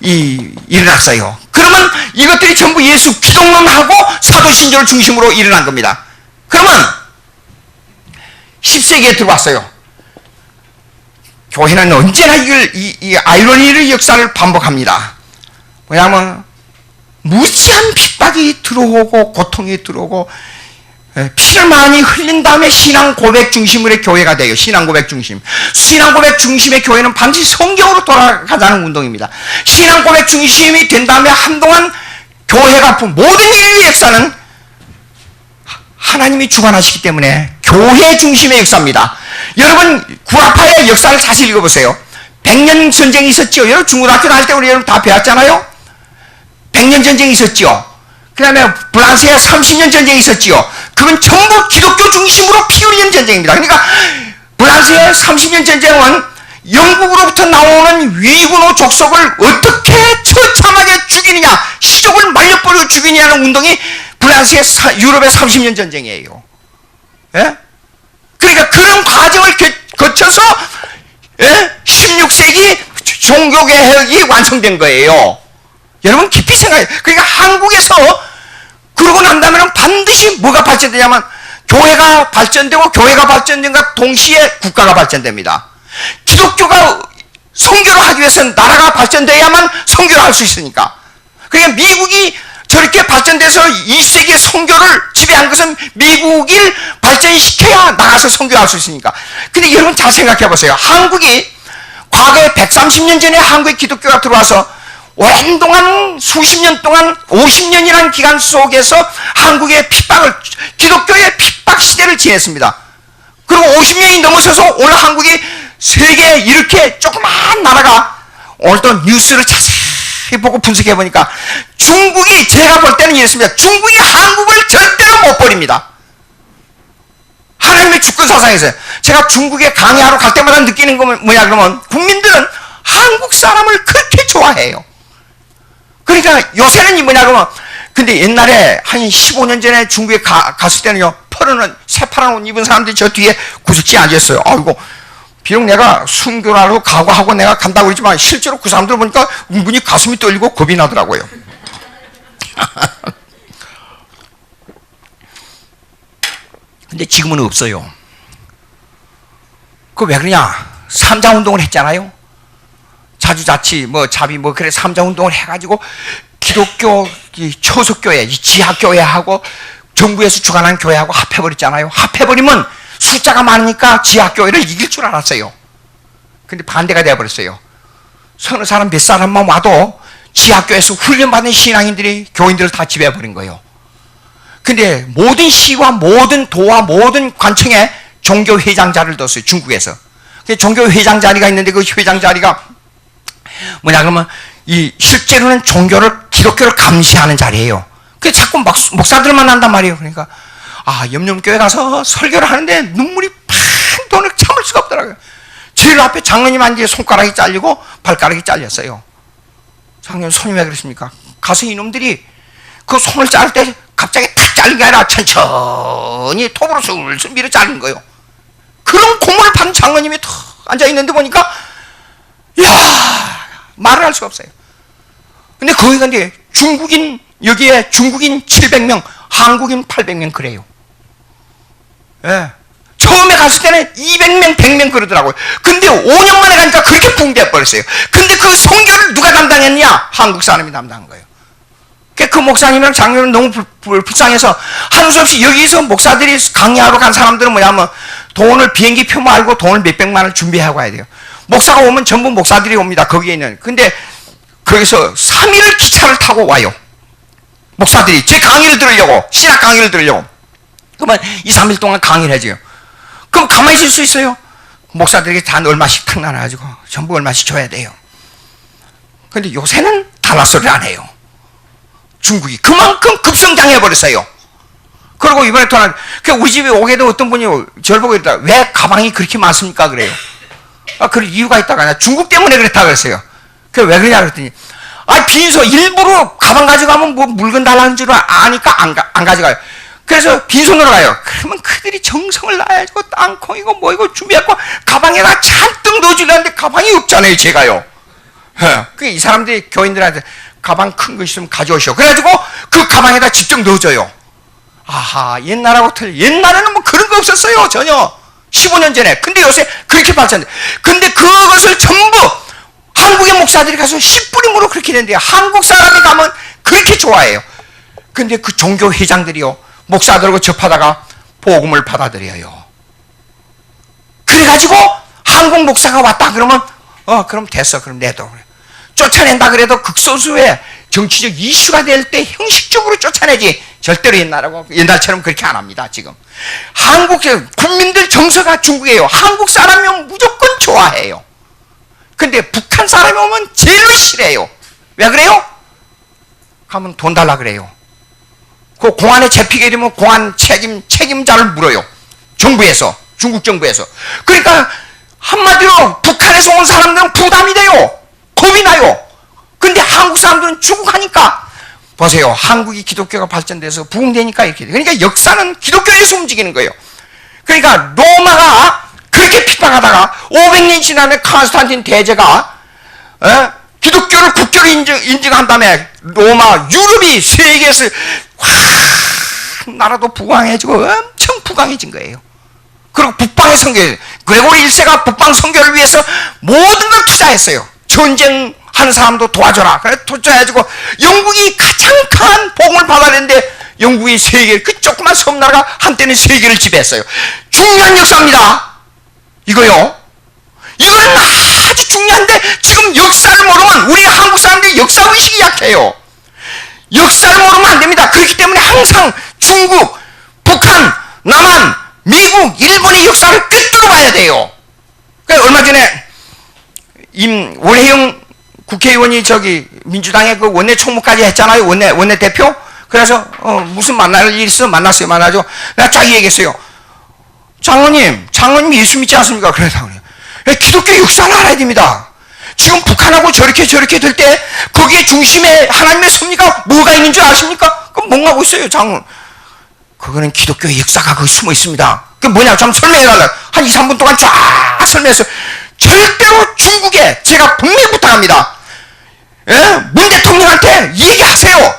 일어났어요. 그러면 이것들이 전부 예수 기독론하고 사도신조를 중심으로 일어난 겁니다. 그러면 10세기에 들어왔어요. 교회는 언제나 이 아이러니의 역사를 반복합니다. 뭐냐면 무지한 핍박이 들어오고 고통이 들어오고 피를 많이 흘린 다음에 신앙 고백 중심으로의 교회가 돼요. 신앙 고백 중심. 신앙 고백 중심의 교회는 반드시 성경으로 돌아가자는 운동입니다. 신앙 고백 중심이 된 다음에 한동안 교회가 모든 인류의 역사는 하나님이 주관하시기 때문에 교회 중심의 역사입니다. 여러분 구아파의 역사를 다시 읽어보세요. 100년 전쟁이 있었죠. 여러분 중고등학교 다닐 때 우리 여러분 다 배웠잖아요. 100년 전쟁이 있었죠. 그 다음에 프랑스에 30년 전쟁이 있었지요. 그건 전부 기독교 중심으로 피 흘리는 전쟁입니다. 그러니까 프랑스의 30년 전쟁은 영국으로부터 나오는 위군의 족속을 어떻게 처참하게 죽이느냐, 시족을 말려버리고 죽이느냐는 운동이 프랑스의 유럽의 30년 전쟁이에요. 예? 그러니까 그런 과정을 거쳐서 16세기 종교개혁이 완성된 거예요. 여러분 깊이 생각해요. 그러니까 한국에서 그러고 난다면 반드시 뭐가 발전되냐면 교회가 발전되고 교회가 발전된과 동시에 국가가 발전됩니다. 기독교가 선교를 하기 위해서는 나라가 발전돼야만 선교를 할 수 있으니까. 그러니까 미국이 저렇게 발전돼서 20세기의 선교를 지배한 것은 미국을 발전시켜야 나가서 선교할 수 있으니까. 근데 여러분 잘 생각해 보세요. 한국이 과거에 130년 전에 한국에 기독교가 들어와서 오랜 동안 수십 년 동안 50년이라는 기간 속에서 한국의 기독교의 핍박 시대를 지냈습니다. 그리고 50년이 넘어서서 오늘 한국이 세계에 이렇게 조그마한 나라가 오늘 또 뉴스를 자세히 보고 분석해 보니까 중국이 제가 볼 때는 이랬습니다. 중국이 한국을 절대로 못 버립니다. 하나님의 주권 사상에서 제가 중국에 강의하러 갈 때마다 느끼는 건 뭐냐 그러면 국민들은 한국 사람을 그렇게 좋아해요. 그러니까 요새는 뭐냐 그러면 근데 옛날에 한 15년 전에 중국에 갔을 때는요 새파란 옷 입은 사람들이 저 뒤에 구석지에 앉았어요. 아이고 비록 내가 순교하러 각오하고 내가 간다고 그러지만 실제로 그 사람들 보니까 은근히 가슴이 떨리고 겁이 나더라고요. 근데 지금은 없어요. 그 왜 그러냐? 삼자운동을 했잖아요. 자주자치 자비 그래 삼자운동을 해가지고 기독교 초속교회 지하교회하고 정부에서 주관하는 교회하고 합해버렸잖아요. 합해버리면 숫자가 많으니까 지하교회를 이길 줄 알았어요. 근데 반대가 되어버렸어요. 서너 사람 몇 사람만 와도 지하교회에서 훈련받은 신앙인들이 교인들을 다 지배해버린 거예요. 근데 모든 시와 모든 도와 모든 관청에 종교회장 자리를 뒀어요. 중국에서. 종교회장 자리가 있는데 그 회장 자리가 뭐냐 그러면 실제로는 기독교를 감시하는 자리예요. 그게 자꾸 목사들만 한단 말이에요. 그러니까 염려교회 가서 설교를 하는데 눈물이 팍 도는 참을 수가 없더라고요. 제일 앞에 장로님 앉아 손가락이 잘리고 발가락이 잘렸어요. 장로님 손이 왜 그랬습니까? 가서 이놈들이 그 손을 자를 때 갑자기 탁 자른 게 아니라 천천히 톱으로 슬슬 밀어 자른 거예요. 그런 공을 받은 장로님이 탁 앉아 있는데 보니까 말을 할 수가 없어요. 근데 거기가 이제 여기에 중국인 700명, 한국인 800명 그래요. 예. 처음에 갔을 때는 200명, 100명 그러더라고요. 근데 5년 만에 가니까 그렇게 붕괴해 버렸어요. 근데 그 선교를 누가 담당했냐? 한국 사람이 담당한 거예요. 그 목사님이랑 장로님 너무 불쌍해서 하는 수 없이 여기서 목사들이 강의하러 간 사람들은 뭐냐면 돈을 비행기 표 말고 돈을 몇백만을 준비하고 가야 돼요. 목사가 오면 전부 목사들이 옵니다. 거기에 있는. 근데 거기서 3일 기차를 타고 와요. 목사들이 제 강의를 들으려고, 신학 강의를 들으려고. 그러면 2, 3일 동안 강의를 해줘요. 그럼 가만히 있을 수 있어요? 목사들에게 다 얼마씩 탁 나눠가지고 전부 얼마씩 줘야 돼요. 근데 요새는 달라 소리를 안 해요. 중국이 그만큼 급성장해버렸어요. 그리고 이번에 또 우리 집에 오게도 어떤 분이 저를 보고 이러다 왜 가방이 그렇게 많습니까? 그래요. 그럴 이유가 있다가 중국 때문에 그랬다 그랬어요. 그게 왜 그러냐 그랬더니 빈소 일부러 가방 가져가면 물건 달라는 줄 아니까 안 가져가요. 그래서 빈손으로 가요. 그러면 그들이 정성을 다해가지고 땅콩이고 뭐이고 준비하고 가방에다 잔뜩 넣어주려는데 가방이 없잖아요. 제가요. 이 사람들이 교인들한테 가방 큰 거 있으면 가져오시오. 그래가지고 그 가방에다 직접 넣어줘요. 아하, 옛날하고 틀려. 옛날에는 그런 거 없었어요. 전혀. 15년 전에. 근데 요새 그렇게 발전돼. 근데 그것을 전부 한국의 목사들이 가서 씨 뿌림으로 그렇게 된대요. 한국 사람이 가면 그렇게 좋아해요. 근데 그 종교 회장들이요, 목사들하고 접하다가 복음을 받아들여요. 그래가지고 한국 목사가 왔다 그러면 그럼 됐어. 그럼 내도 그래. 쫓아낸다 그래도 극소수의 정치적 이슈가 될 때 형식적으로 쫓아내지 절대로 옛날처럼 그렇게 안 합니다. 지금 한국 국민들 정서가 중국이에요. 한국 사람이면 무조건 좋아해요. 근데 북한 사람이 오면 제일 싫어해요. 왜 그래요? 가면 돈 달라 그래요. 그 공안에 잡히게 되면 공안 책임자를 물어요. 정부에서, 중국 정부에서. 그러니까 한마디로 북한에서 온 사람들은 부담이 돼요. 겁이 나요. 근데 한국 사람들은 죽어가니까, 보세요. 한국이 기독교가 발전돼서 부흥되니까 이렇게 돼. 그러니까 역사는 기독교에서 움직이는 거예요. 그러니까 로마가 그렇게 핍박하다가 500년 지나면 콘스탄틴 대제가 기독교를 국교로 인정한 다음에 로마, 유럽이 세계에서 나라도 부강해지고 엄청 부강해진 거예요. 그리고 북방의 선교, 그레고리 1세가 북방 선교를 위해서 모든 걸 투자했어요. 전쟁하는 사람도 도와줘라. 그래 투자해가지고 영국이 가장 강한 복음을 받아냈는데 영국이 세계, 그 조그만 섬나라가 한때는 세계를 지배했어요. 중요한 역사입니다. 이거요. 이건 아주 중요한데 지금 역사를 모르면 우리 한국 사람들이 역사의식이 약해요. 역사를 모르면 안 됩니다. 그렇기 때문에 항상 중국, 북한, 남한, 미국, 일본의 역사를 꿰뚫어 봐야 돼요. 그러니까 얼마 전에 원혜영 국회의원이 민주당의 그 원내 총무까지 했잖아요. 원내 대표. 그래서 무슨 만날 일 있어 만났어요. 만나죠. 내가 쫙 얘기했어요. 장로님 예수 믿지 않습니까? 그래서 기독교 역사를 알아야 됩니다. 지금 북한하고 저렇게 될 때 거기에 중심에 하나님의 섭리가 뭐가 있는 줄 아십니까? 그럼 뭔가고 있어요, 장로. 그거는 기독교의 역사가 거기 숨어 있습니다. 그게 뭐냐? 좀 설명해달라. 한 2, 3분 동안 쫙 설명해서 절대로 중국에 제가 분명히 부탁합니다. 문 대통령한테 얘기하세요.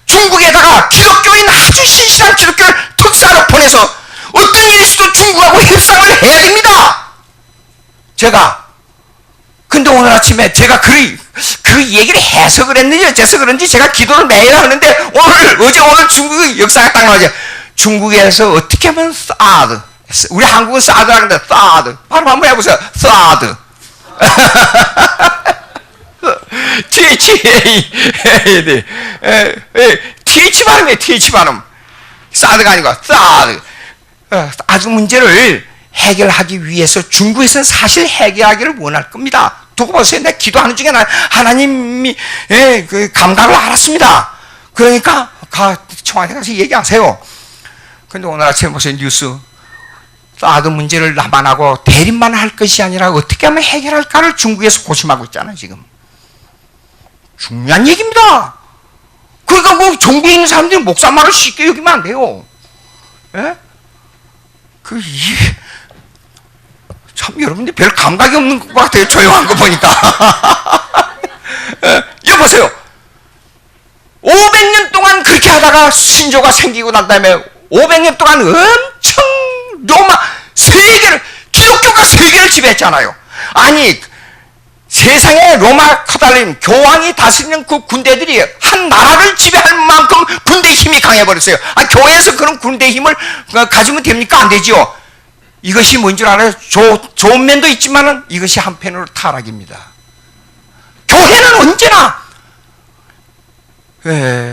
중국에다가 기독교인 아주 신실한 기독교를 특사로 보내서 어떤 일이 있어도 중국하고 협상을 해야 됩니다. 근데 오늘 아침에 제가 그 얘기를 해서 그랬는지 어째서 그런지 제가 기도를 매일 하는데 오늘 중국의 역사가 딱 나오죠. 중국에서 어떻게 하면 사드, 우리 한국은 사드라고 하는데 사드, 바로 한번 해보세요. 사드. TH 발음이에요. TH 발음. 사드가 아니고 사드. 아주 문제를 해결하기 위해서 중국에서는 사실 해결하기를 원할 겁니다. 두고 보세요. 내가 기도하는 중에 하나님이 그 감각을 알았습니다. 그러니까 청와대 가서 얘기하세요. 근데 오늘 아침에 보세요. 뉴스. 사드 문제를 남한하고 대립만 할 것이 아니라 어떻게 하면 해결할까를 중국에서 고심하고 있잖아요. 지금. 중요한 얘기입니다. 그러니까 뭐 종교에 있는 사람들이 목사 말을 쉽게 여기면 안 돼요. 예? 참 여러분들 별 감각이 없는 것 같아요. 조용한 거 보니까. 여보세요. 500년 동안 그렇게 하다가 신조가 생기고 난 다음에 500년 동안 엄청 로마 기독교가 세계를 지배했잖아요. 아니 세상에 로마 카톨릭 교황이 다스리는 그 군대들이 한 나라를 지배할 만큼 군대 힘이 강해버렸어요. 교회에서 그런 군대 힘을 가지면 됩니까? 안 되지요. 이것이 뭔 줄 알아요? 좋은 면도 있지만 이것이 한편으로 타락입니다. 교회는 언제나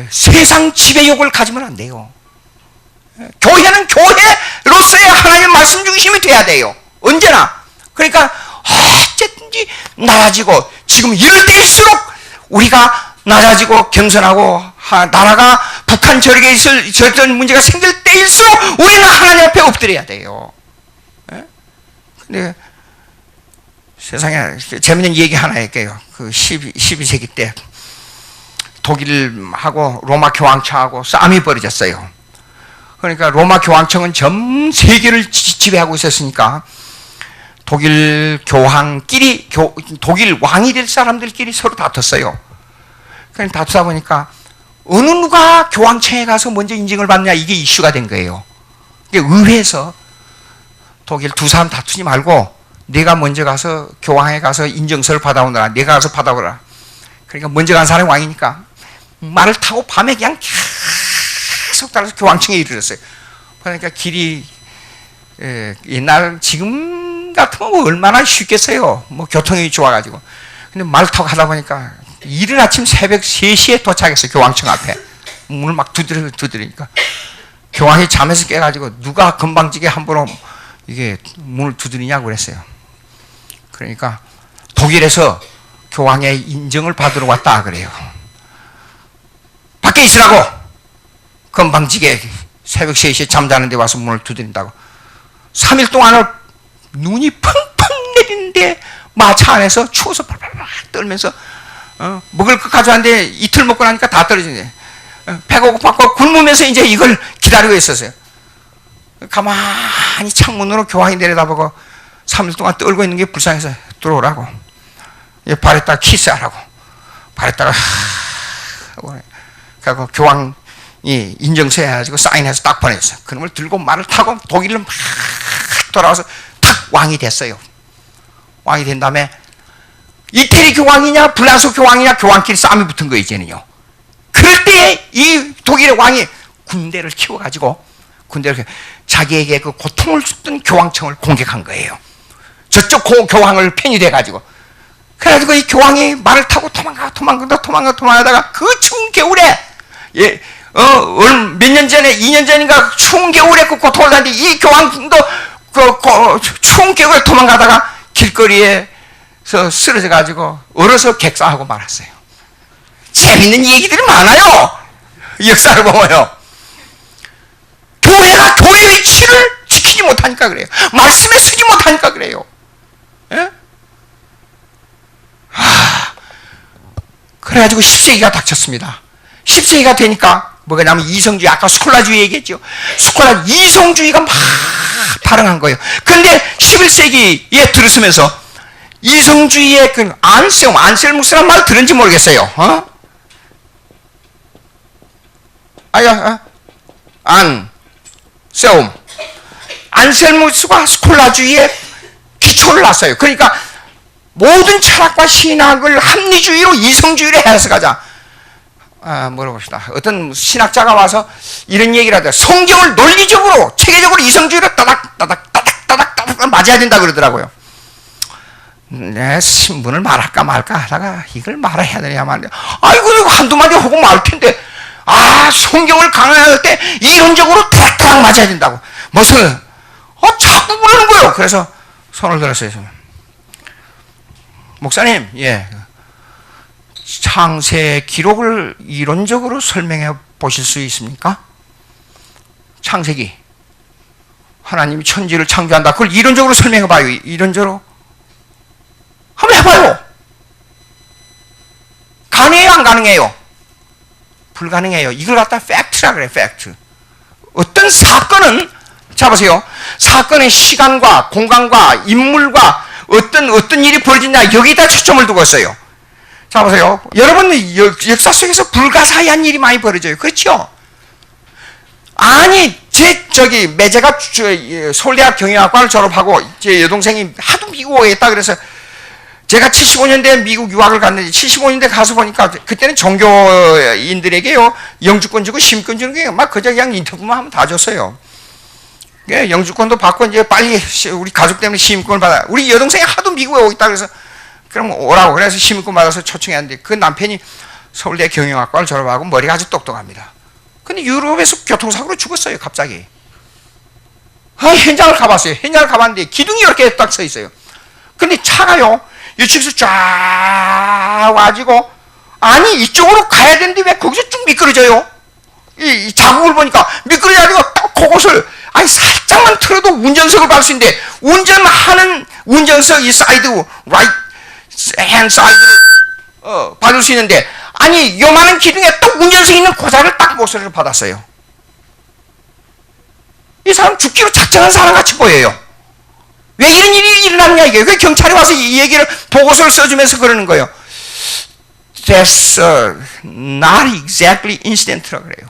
세상 지배욕을 가지면 안 돼요. 교회는 교회로서의 하나님 말씀 중심이 돼야 돼요. 언제나. 그러니까 어쨌든지 낮아지고 지금 이럴 때일수록 우리가 낮아지고 겸손하고 나라가 북한 저렇게 있을 저런 문제가 생길 때일수록 우리는 하나님 앞에 엎드려야 돼요. 근데 세상에 재밌는 얘기 하나 할게요. 그 12세기 때 독일하고 로마 교황청하고 싸움이 벌어졌어요. 그러니까 로마 교황청은 전 세계를 지배하고 있었으니까 독일 교황끼리 독일 왕이 될 사람들끼리 서로 다퉜어요. 그냥 다투다 보니까 어느 누가 교황청에 가서 먼저 인증을 받느냐 이게 이슈가 된 거예요. 이게 의회에서 독일 두 사람 다투지 말고 내가 먼저 가서 교황에 가서 인정서를 받아오느라. 내가 가서 받아오라. 그러니까 먼저 간 사람이 왕이니까 말을 타고 밤에 그냥 계속 따라서 교황청에 이르렀어요. 그러니까 길이 옛날 지금 같으면 뭐 얼마나 쉽겠어요. 뭐 교통이 좋아가지고. 근데 말 타고 가다 보니까 이른 아침 새벽 3시에 도착했어요. 교황청 앞에. 문을 막 두드리니까 교황이 잠에서 깨가지고 누가 건방지게 함부로 이게 문을 두드리냐고 그랬어요. 그러니까 독일에서 교황의 인정을 받으러 왔다 그래요. 밖에 있으라고! 건방지게 새벽 3시에 잠자는데 와서 문을 두드린다고. 3일 동안을 눈이 펑펑 내리는데 마차 안에서 추워서 팔팔팔 떨면서 먹을 것 가져왔는데 이틀 먹고 나니까 다 떨어지네. 배가 고팠고 굶으면서 이제 이걸 기다리고 있었어요. 가만히 창문으로 교황이 내려다보고 3일 동안 떨고 있는 게 불쌍해서 들어오라고. 발에다가 키스하라고. 발에다가 그래서 교황이 인정서 해가지고 사인해서 딱 보냈어요. 그놈을 들고 말을 타고 독일로 막 돌아와서 탁 왕이 됐어요. 왕이 된 다음에 이태리 교황이냐 불란서 교황이냐 교황끼리 싸움이 붙은 거예요. 이제는요. 그럴 때 이 독일의 왕이 군대를 키워가지고 자기에게 그 고통을 줬던 교황청을 공격한 거예요. 저쪽 교황을 편입돼가지고. 그래가지고 이 교황이 말을 타고 도망가다가 그 추운 겨울에 몇 년 전에 2년 전인가 추운 겨울에 그 고통을 당했는데 이 교황도 추운 겨울에 도망가다가 길거리에서 쓰러져가지고 얼어서 객사하고 말았어요. 재밌는 얘기들이 많아요. 역사를 보면요. 교회가 교회 위치를 지키지 못하니까 그래요. 말씀에 서지 못하니까 그래요. 예? 그래가지고 10세기가 닥쳤습니다. 10세기가 되니까 뭐가 냐면 이성주의, 아까 스콜라주의 얘기했죠. 이성주의가 막 발흥한 거예요. 그런데 11세기에 들으면서 이성주의의 그 안셀무스란 말 들은지 모르겠어요. 안셀무스가 스콜라주의의 기초를 놨어요. 그러니까 모든 철학과 신학을 합리주의로 이성주의로 해석하자. 물어봅시다. 어떤 신학자가 와서 이런 얘기를 하더라고요. 성경을 논리적으로, 체계적으로 이성주의로 따닥 맞아야 된다 그러더라고요. 내 신분을 말할까 말까 하다가 이걸 말해야 되냐 말이야. 아이고, 이거 한두 마디 하고 말 텐데. 성경을 강화할 때 이론적으로 따닥 맞아야 된다고. 무슨, 자꾸 그러는 거예요. 그래서 손을 들었어요. 목사님, 창세 기록을 이론적으로 설명해 보실 수 있습니까? 창세기. 하나님이 천지를 창조한다. 그걸 이론적으로 설명해 봐요. 이론적으로. 한번 해봐요. 가능해요? 안 가능해요? 불가능해요. 이걸 갖다 팩트라 그래요. 팩트. 어떤 사건은, 자 보세요. 사건의 시간과 공간과 인물과 어떤 일이 벌어지냐 여기다 초점을 두고 있어요. 자 보세요. 여러분 역사 속에서 불가사의한 일이 많이 벌어져요. 그렇죠? 아니 제가 서울대학 경영학과를 졸업하고 제 여동생이 하도 미국에 있다 그래서 제가 75년대에 미국 유학을 갔는데 75년대 가서 보니까 그때는 종교인들에게요 영주권 주고 시민권 주는 게 막 그저 그냥 인터뷰만 하면 다 줬어요. 영주권도 받고 이제 빨리 우리 가족 때문에 시민권을 받아. 우리 여동생이 하도 미국에 오고 있다 그래서 그럼 오라고 그래서 시민권 받아서 초청했는데 그 남편이 서울대 경영학과를 졸업하고 머리가 아주 똑똑합니다. 근데 유럽에서 교통사고로 죽었어요. 갑자기. 현장을 가봤어요. 현장을 가봤는데 기둥이 이렇게 딱 서 있어요. 근데 차가요 이쪽에서 쫙 와가지고 아니 이쪽으로 가야 되는데 왜 거기서 쭉 미끄러져요? 이 자국을 보니까 미끄러져가지고 딱 그곳을 아니 살짝만 틀어도 운전석을 밟을 수 있는데 운전하는 운전석 이 사이드 라이트 핸드 사이드를 받을 수 있는데 아니 요만한 기둥에 딱 운전석에 있는 고사를 딱 모서리를 받았어요. 이 사람 죽기로 작정한 사람 같이 보여요. 왜 이런 일이 일어났냐 이게. 왜 경찰이 와서 이 얘기를 보고서를 써주면서 그러는 거예요. That's not exactly incident라고 그래요.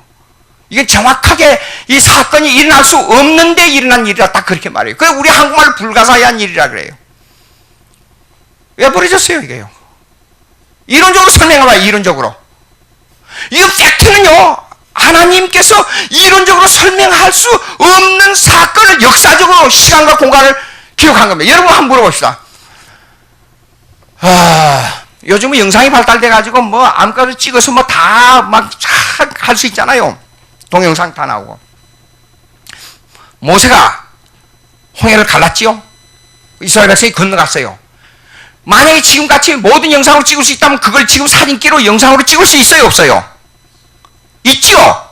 이게 정확하게 이 사건이 일어날 수 없는데 일어난 일이라 딱 그렇게 말해요. 그게 우리 한국말 불가사의한 일이라 그래요. 왜 버려졌어요, 이게요? 이론적으로 설명해봐요, 이론적으로. 이 팩트는요, 하나님께서 이론적으로 설명할 수 없는 사건을 역사적으로 시간과 공간을 기록한 겁니다. 여러분 한번 물어봅시다. 요즘은 영상이 발달돼가지고 뭐 아무것도 찍어서 뭐 다 막 할 수 있잖아요. 동영상 다 나오고. 모세가 홍해를 갈랐지요? 이스라엘 백성이 건너갔어요. 만약에 지금같이 모든 영상으로 찍을 수 있다면 그걸 지금 사진기로 영상으로 찍을 수 있어요, 없어요? 있지요?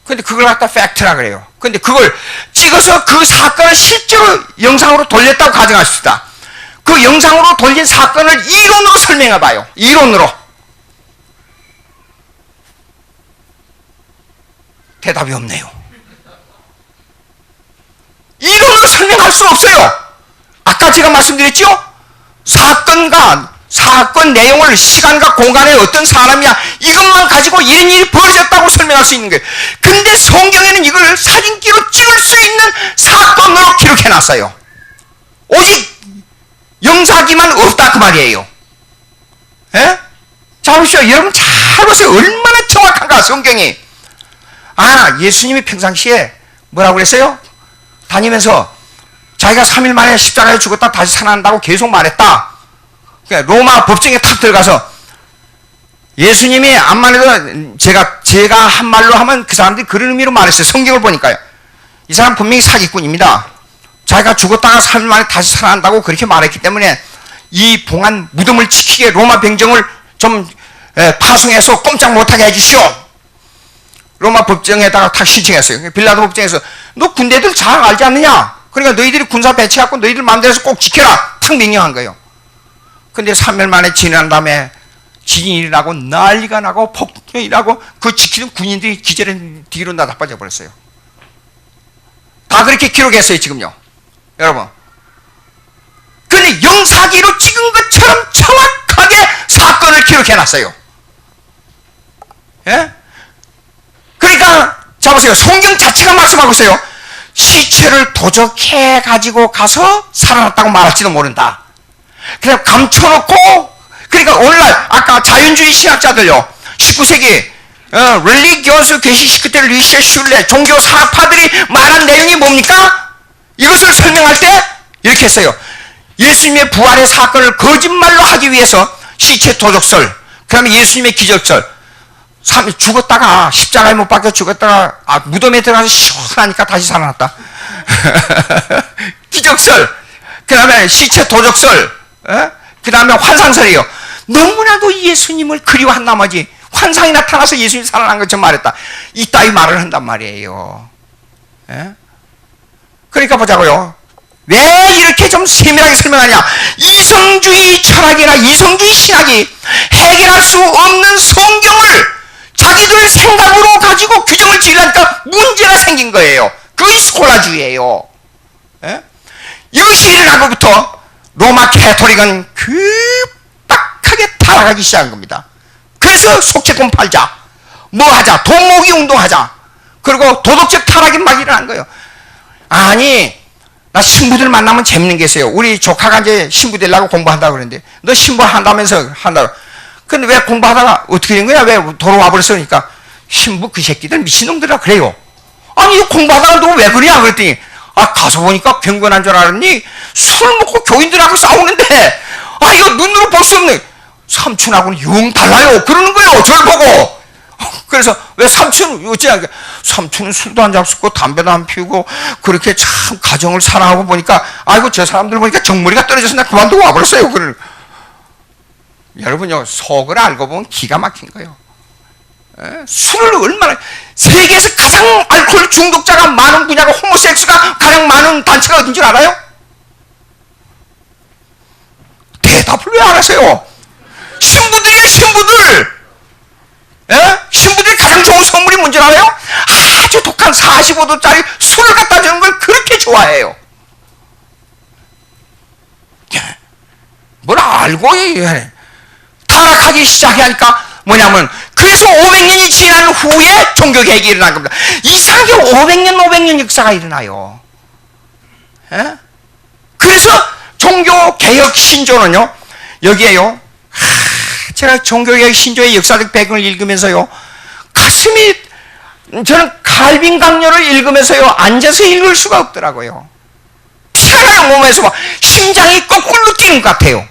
근데 그걸 갖다 팩트라 그래요. 근데 그걸 찍어서 그 사건을 실제로 영상으로 돌렸다고 가정하십시다. 그 영상으로 돌린 사건을 이론으로 설명해 봐요. 이론으로. 대답이 없네요. 이론으로 설명할 수 없어요. 아까 제가 말씀드렸죠? 사건 내용을 시간과 공간에 어떤 사람이야 이것만 가지고 이런 일이 벌어졌다고 설명할 수 있는 거예요. 근데 성경에는 이걸 사진기로 찍을 수 있는 사건으로 기록해놨어요. 오직 영사기만 없다 그 말이에요. 예? 자 보십시오. 여러분 잘 보세요. 얼마나 정확한가 성경이. 예수님이 평상시에 뭐라고 그랬어요? 다니면서 자기가 3일 만에 십자가에 죽었다 다시 살아난다고 계속 말했다. 그러니까 로마 법정에 탁 들어가서 예수님이 암만 해도 제가 한 말로 하면 그 사람들이 그런 의미로 말했어요. 성경을 보니까요. 이 사람 분명히 사기꾼입니다. 자기가 죽었다가 3일 만에 다시 살아난다고 그렇게 말했기 때문에 이 봉한 무덤을 지키게 로마 병정을 좀 파송해서 꼼짝 못하게 해주시오. 로마 법정에다가 탁 신청했어요. 빌라도 법정에서 너 군대들 잘 알지 않느냐? 그러니까 너희들이 군사 배치해갖고 너희들 마음대로서 꼭 지켜라. 탁 명령한 거예요. 근데 3일 만에 지난 다음에 지진이 일어나고 난리가 나고 폭풍이 일어나고 그 지키는 군인들이 기절해 뒤로 나다빠져 버렸어요. 다 그렇게 기록했어요 지금요. 여러분. 근데 영사기로 찍은 것처럼 정확하게 사건을 기록해놨어요. 예? 그러니까 자 보세요. 성경 자체가 말씀하고 있어요. 시체를 도적해 가지고 가서 살아났다고 말할지도 모른다. 그냥 감춰놓고 그러니까 오늘날 아까 자연주의 신학자들요. 19세기 릴리기어스 게시시크 때 리셰 슐레 종교 사파들이 말한 내용이 뭡니까? 이것을 설명할 때 이렇게 했어요. 예수님의 부활의 사건을 거짓말로 하기 위해서 시체 도적설 그 다음에 예수님의 기적설 죽었다가 십자가에 못 박혀 죽었다가 무덤에 들어가서 시원하니까 다시 살아났다. 기적설 그 다음에 시체 도적설 그 다음에 환상설이에요. 너무나도 예수님을 그리워한 나머지 환상이 나타나서 예수님이 살아난 것처럼 말했다. 이따위 말을 한단 말이에요. 그러니까 보자고요. 왜 이렇게 좀 세밀하게 설명하냐. 이성주의 철학이나 이성주의 신학이 해결할 수 없는 성경을 자기들 생각으로 가지고 규정을 지으려니까 문제가 생긴 거예요. 그게 스콜라주의예요. 이것이 일어나고부터 로마 캐토릭은 급박하게 타락하기 시작한 겁니다. 그래서 속죄권 팔자, 뭐 하자, 돈 모으기 운동하자. 그리고 도덕적 타락이 막 일어난 거예요. 아니, 나 신부들 만나면 재밌는 게 있어요. 우리 조카가 이제 신부 되려고 공부한다고 그러는데, 너 신부 한다면서 한다고. 근데 왜 공부하다가 어떻게 된 거야? 왜 돌아와 버렸어? 그러니까 신부 그 새끼들 미친놈들이라 그래요. 아니 공부하다가 너 왜 그러냐? 그랬더니 가서 보니까 경건한 줄 알았니? 술 먹고 교인들하고 싸우는데 이거 눈으로 볼 수 없네. 삼촌하고는 영 달라요. 그러는 거예요. 저를 보고. 그래서 왜 삼촌 어찌하게 삼촌은 술도 안 잡수고 담배도 안 피우고 그렇게 참 가정을 사랑하고 보니까 아이고 저 사람들 보니까 정머리가 떨어져서 나 그만두고 와버렸어요. 그걸. 여러분요 속을 알고 보면 기가 막힌 거예요. 술을 얼마나 세계에서 가장 알코올 중독자가 많은 분야가 호모섹스가 가장 많은 단체가 어딘 줄 알아요? 대답을 왜 안 하세요? 신부들이에요. 신부들. 신부들이 가장 좋은 선물이 뭔지 알아요? 아주 독한 45도짜리 술을 갖다 주는 걸 그렇게 좋아해요. 뭘 알고 해. 타락하기 시작하니까 뭐냐면 그래서 500년이 지난 후에 종교개혁이 일어난 겁니다. 이상하게 500년 역사가 일어나요. 에? 그래서 종교개혁 신조는요, 여기에요, 제가 종교개혁 신조의 역사적 배경을 읽으면서요, 가슴이, 저는 칼빈 강요를 읽으면서요, 앉아서 읽을 수가 없더라고요. 피가 몸에서 막 심장이 거꾸로 뛰는 것 같아요.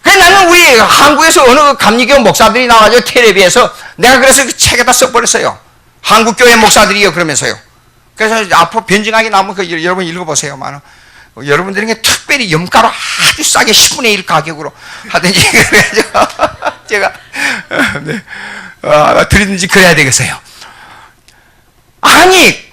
그래서 나는 우리 한국에서 어느 감리교 목사들이 나와서 텔레비에서 내가 그래서 그 책에다 써버렸어요. 한국교회 목사들이요, 그러면서요. 그래서 앞으로 변증하게 나오면 그 여러분 읽어보세요. 여러분들에게 특별히 염가로 아주 싸게 10분의 1 가격으로 하든지 그래가지고 제가 드리든지 그래야 되겠어요. 아니,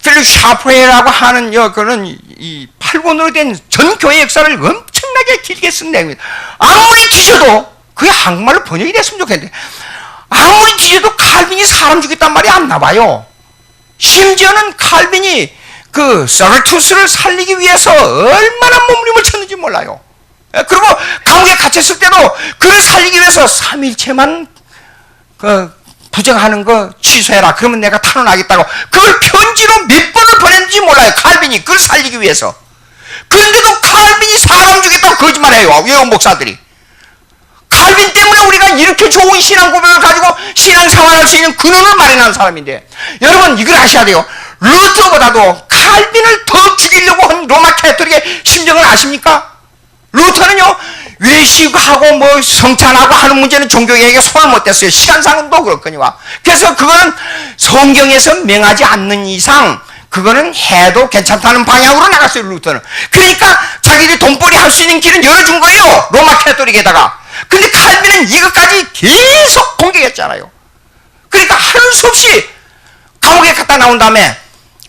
필립 샤프레라고 하는 그는 이 8권으로 된 전 교회 역사를 엄청나게 길게 쓴 내용입니다. 아무리 뒤져도 그게 한국말로 번역이 됐으면 좋겠는데, 아무리 뒤져도 칼빈이 사람 죽였단 말이 안 나와요. 심지어는 칼빈이 서르투스를 살리기 위해서 얼마나 몸부림을 쳤는지 몰라요. 그리고 감옥에 갇혔을 때도 그를 살리기 위해서 3일체만 부정하는 거 취소해라. 그러면 내가 탄원하겠다고 그걸 편지로 몇 번을 보냈는지 몰라요. 칼빈이 그걸 살리기 위해서. 그런데도 칼빈이 사람 죽였다고 거짓말해요. 외국 목사들이. 칼빈 때문에 우리가 이렇게 좋은 신앙 고백을 가지고 신앙생활할 수 있는 근원을 마련한 사람인데, 여러분 이걸 아셔야 돼요. 루터보다도 칼빈을 더 죽이려고 한 로마 캐토릭의 심정을 아십니까? 루터는요, 외식하고 뭐 성찬하고 하는 문제는 종교개혁에 손을 못 댔어요. 시간상은 또 그렇거니와. 그래서 그거는 성경에서 명하지 않는 이상 그거는 해도 괜찮다는 방향으로 나갔어요, 루터는. 그러니까 자기들이 돈벌이 할 수 있는 길은 열어준 거예요, 로마 캐토릭에다가. 근데 칼빈은 이것까지 계속 공격했잖아요. 그러니까 하는 수 없이 감옥에 갔다 나온 다음에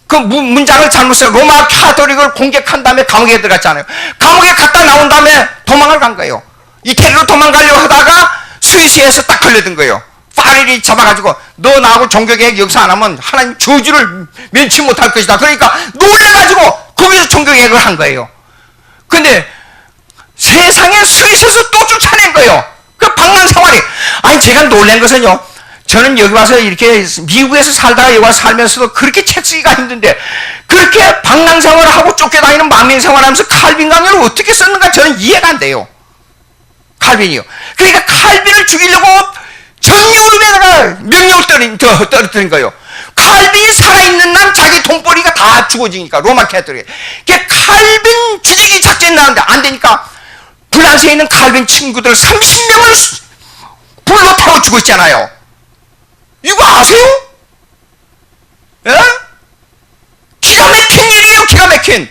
그 문장을 잘못 써요. 로마 카톨릭을 공격한 다음에 감옥에 들어갔잖아요. 감옥에 갔다 나온 다음에 도망을 간 거예요. 이태리로 도망가려고 하다가 스위스에서 딱 걸려든 거예요. 파리를 잡아가지고 너 나하고 종교개혁 역사 안 하면 하나님 저주를 면치 못할 것이다. 그러니까 놀래가지고 거기서 종교개혁을 한 거예요. 근데 세상에 스위스에서 또 쫓아낸 거예요. 그 방랑생활이. 아니, 제가 놀란 것은요, 저는 여기 와서 이렇게 미국에서 살다가 여기 와서 살면서도 그렇게 책 쓰기가 힘든데, 그렇게 방랑생활을 하고 쫓겨다니는 망명생활을 하면서 칼빈 강요를 어떻게 썼는가 저는 이해가 안 돼요. 칼빈이요. 그러니까 칼빈을 죽이려고 전 유럽에다가 명령을 떨어뜨린 거예요. 칼빈이 살아있는 날 자기 돈벌이가 다 죽어지니까, 로마 캐토릭. 칼빈 죽이기 작전이 나왔는데 안 되니까 프랑스에 있는 칼빈 친구들 30명을 불로 태워 죽었잖아요. 이거 아세요? 예? 기가 막힌 일이에요, 기가 막힌.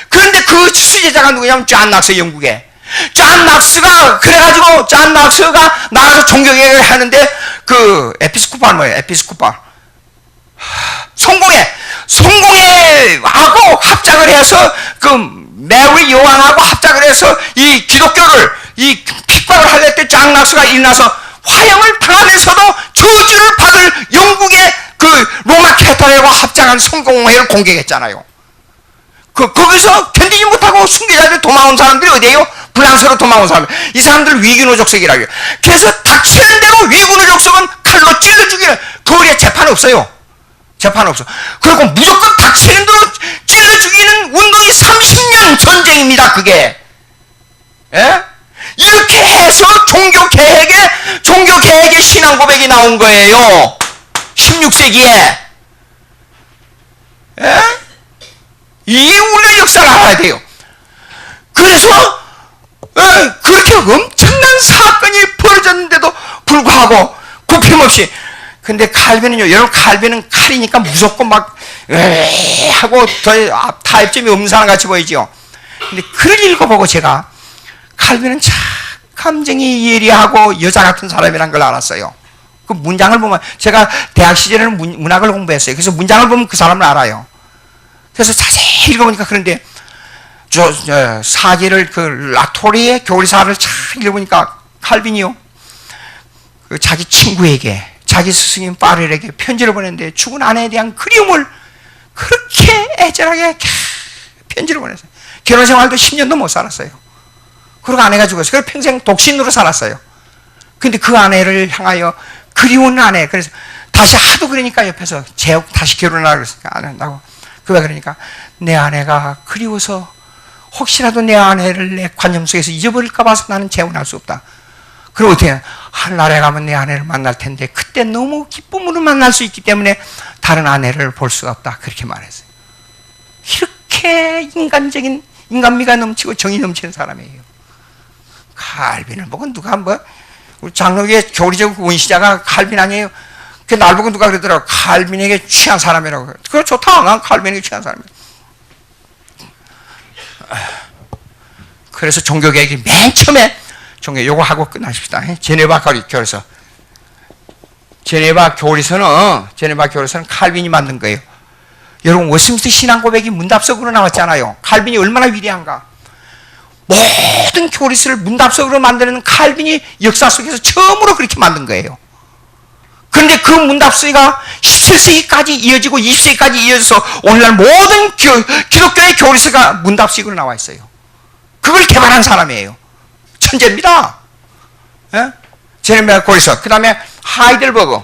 그런데 그 수제자가 누구냐면 존 낙스, 영국에. 존 낙스가, 그래가지고 존 낙스가 나가서 종교개혁을 하는데, 에피스코팔 뭐예요? 에피스코팔. 성공회하고 합작을 해서, 메리 여왕하고 합작을 해서 이 기독교를, 핍박을 할 때 존 낙스가 일어나서 화형을 당하면서도 저주를 받을 영국의 로마 캐토릭과 합작한 성공회를 공격했잖아요. 거기서 견디지 못하고 순교자들 도망온 사람들이 어디에요? 프랑스로 도망온 사람. 이 사람들 위군노족석이라고 해요. 그래서 닥치는 대로 위군노족석은 칼로 찔러 죽이는, 거리에 재판 없어요. 재판 없어. 그리고 무조건 닥치는 대로 찔러 죽이는 운동이 30년 전쟁입니다, 그게. 예? 이렇게 해서 종교개혁의 신앙 고백이 나온 거예요. 16세기에. 예? 이 우리가 역사를 알아야 돼요. 그래서 그렇게 엄청난 사건이 벌어졌는데도 불구하고 굽힘없이. 근데 칼빈은요, 여러분, 칼빈은 칼이니까 무조건 막 하고 더 타협점이 없는 사람 같이 보이죠. 근데 글을 읽어보고 제가 칼빈은 참 감정이 예리하고 여자 같은 사람이란 걸 알았어요. 그 문장을 보면, 제가 대학 시절에는 문학을 공부했어요. 그래서 문장을 보면 그 사람을 알아요. 그래서 자세히 읽어보니까, 그런데 사기를, 라토리의 교리사를 잘 읽어보니까 칼빈이요, 자기 친구에게, 자기 스승인 파렐에게 편지를 보냈는데 죽은 아내에 대한 그리움을 그렇게 애절하게 편지를 보냈어요. 결혼 생활도 10년도 못 살았어요. 그리고 아내가 죽었어요. 그래서 평생 독신으로 살았어요. 근데 그 아내를 향하여 그리운 아내, 그래서 다시 하도 그러니까 옆에서 재욱 다시 결혼하라 그랬으니까 안 한다고. 그왜 그러니까 내 아내가 그리워서 혹시라도 내 아내를 내 관념 속에서 잊어버릴까 봐서 나는 재혼할 수 없다. 그럼 어떻게 해? 하늘나라에 가면 내 아내를 만날 텐데 그때 너무 기쁨으로 만날 수 있기 때문에 다른 아내를 볼 수가 없다. 그렇게 말했어요. 이렇게 인간적인 인간미가 넘치고 정이 넘치는 사람이에요. 칼빈을 보고 누가 우리 장로교의 교리적 원시자가 칼빈 아니에요? 그 날 보고 누가 그러더라고. 칼빈에게 취한 사람이라고. 그거 좋다. 난 칼빈에게 취한 사람이야. 그래서 종교개혁이 맨 처음에 요거 하고 끝나십시다. 제네바 교리서. 제네바 교리서는 칼빈이 만든 거예요. 여러분, 웨스트민스터 신앙 고백이 문답석으로 나왔잖아요. 칼빈이 얼마나 위대한가. 모든 교리서를 문답석으로 만드는 칼빈이 역사 속에서 처음으로 그렇게 만든 거예요. 그런데 그 문답서가 17세기까지 이어지고 20세기까지 이어져서 오늘날 모든 기독교의 교리서가 문답식으로 나와 있어요. 그걸 개발한 사람이에요. 천재입니다. 예? 제네바 교리서. 그 다음에 하이델버그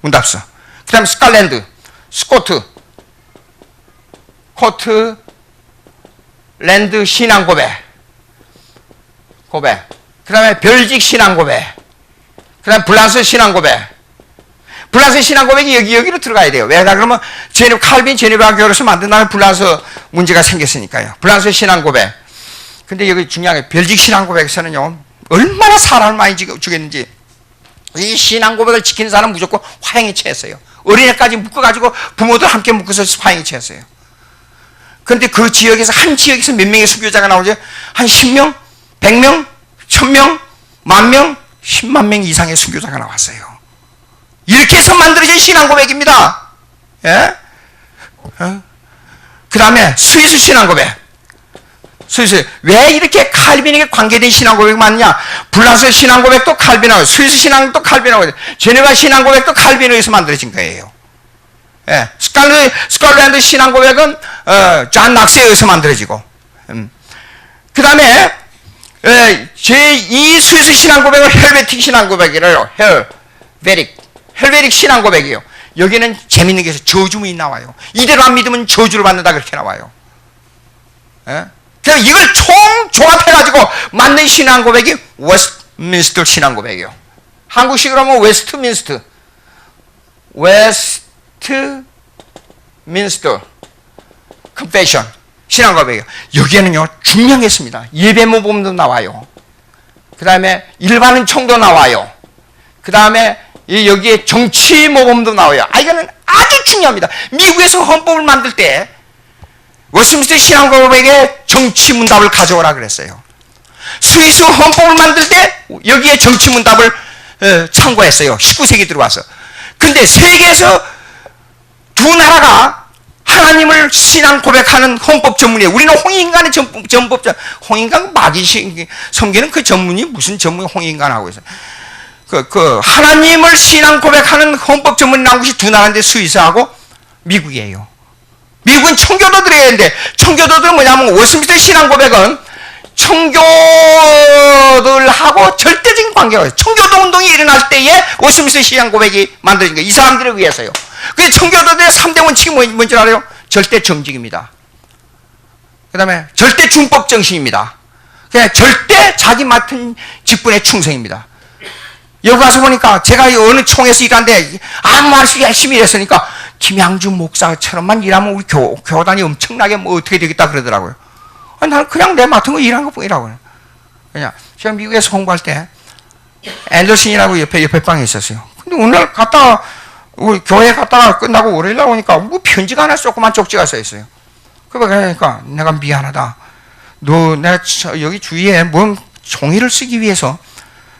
문답서. 그 다음에 스칼랜드, 스코트, 랜드 신앙 고백. 그 다음에 벨직 신앙 고백. 그 다음에 블란스 신앙 고백. 블란스 신앙 고백이 여기로 들어가야 돼요. 왜냐 그러면 칼빈 제네바 교리서 만든 다음에 블란스 문제가 생겼으니까요. 블란스 신앙 고백. 근데 여기 중요한 게 벨직 신앙 고백에서는요, 얼마나 사람을 많이 죽였는지. 이 신앙 고백을 지키는 사람은 무조건 화형에 처했어요. 어린애까지 묶어가지고 부모들 함께 묶어서 화형에 처했어요. 그런데 그 지역에서 한 지역에서 몇 명의 순교자가 나오죠? 한 10명? 100명? 1000명? 10,000명? 10만 명 이상의 순교자가 나왔어요. 이렇게 해서 만들어진 신앙 고백입니다. 예? 그 다음에 스위스 신앙 고백. 왜 이렇게 칼빈에게 관계된 신앙 고백이 많냐? 블란스 신앙 고백도 칼빈하고, 스위스 신앙도 칼빈하고, 제네바 신앙 고백도 칼빈에 의해서 만들어진 거예요. 예. 스칼랜드 신앙 고백은 존 낙스에 의해서 만들어지고, 그 다음에 제2 스위스 신앙 고백은 헬베틱 신앙 고백이래요. 헬베틱 신앙 고백이에요. 여기는 재밌는 게 있어요. 저주문이 나와요. 이대로 안 믿으면 저주를 받는다 그렇게 나와요. 예? 그럼 이걸 종합해가지고 만든 신앙 고백이 웨스트민스터 신앙 고백이에요. 한국식으로 하면 웨스트민스터 컨페션 신앙 고백이에요. 여기에는요 중요했습니다. 예배 모범도 나와요. 그 다음에 일반 청도 나와요. 그 다음에 여기에 정치 모범도 나와요. 이거는 아주 중요합니다. 미국에서 헌법을 만들 때 웨스트민스터 신앙 고백에 정치 문답을 가져오라 그랬어요. 스위스 헌법을 만들 때 여기에 정치 문답을 참고했어요. 19세기 들어와서. 근데 세계에서 두 나라가 하나님을 신앙 고백하는 헌법 전문이에요. 우리는 홍익인간의 전법자, 홍익인간 마귀 섬기는 그 전문이 무슨 전문이 홍익인간하고 있어요. 하나님을 신앙 고백하는 헌법 전문이 나온 것이 두 나라인데 스위스하고 미국이에요. 미국은 청교도들이 있는데, 청교도들은 뭐냐면, 웨스트민스터 신앙 고백은 청교도들하고 절대적인 관계가 있어요. 청교도 운동이 일어날 때에 웨스트민스터 신앙 고백이 만들어진 거예요. 이 사람들을 위해서요. 근데 청교도들의 3대 원칙이 뭔지 알아요? 절대 정직입니다. 그 다음에 절대 준법 정신입니다. 그냥 절대 자기 맡은 직분에 충성입니다. 여기 가서 보니까 제가 어느 총에서 일하는데 아무 말 없이 열심히 일했으니까 김양준 목사처럼만 일하면 우리 교단이 엄청나게 어떻게 되겠다 그러더라고요. 나는 그냥 내 맡은 거 일한 것 뿐이라고요. 그냥 제가 미국에서 공부할 때 앤더슨이라고 옆에 방에 있었어요. 근데 오늘 갔다가 우리 교회 갔다가 끝나고 월요일 날 오니까 뭐 편지가 하나 조그만 쪽지가 써 있어요. 그러니까 내가 미안하다. 내가 여기 주위에 뭔 종이를 쓰기 위해서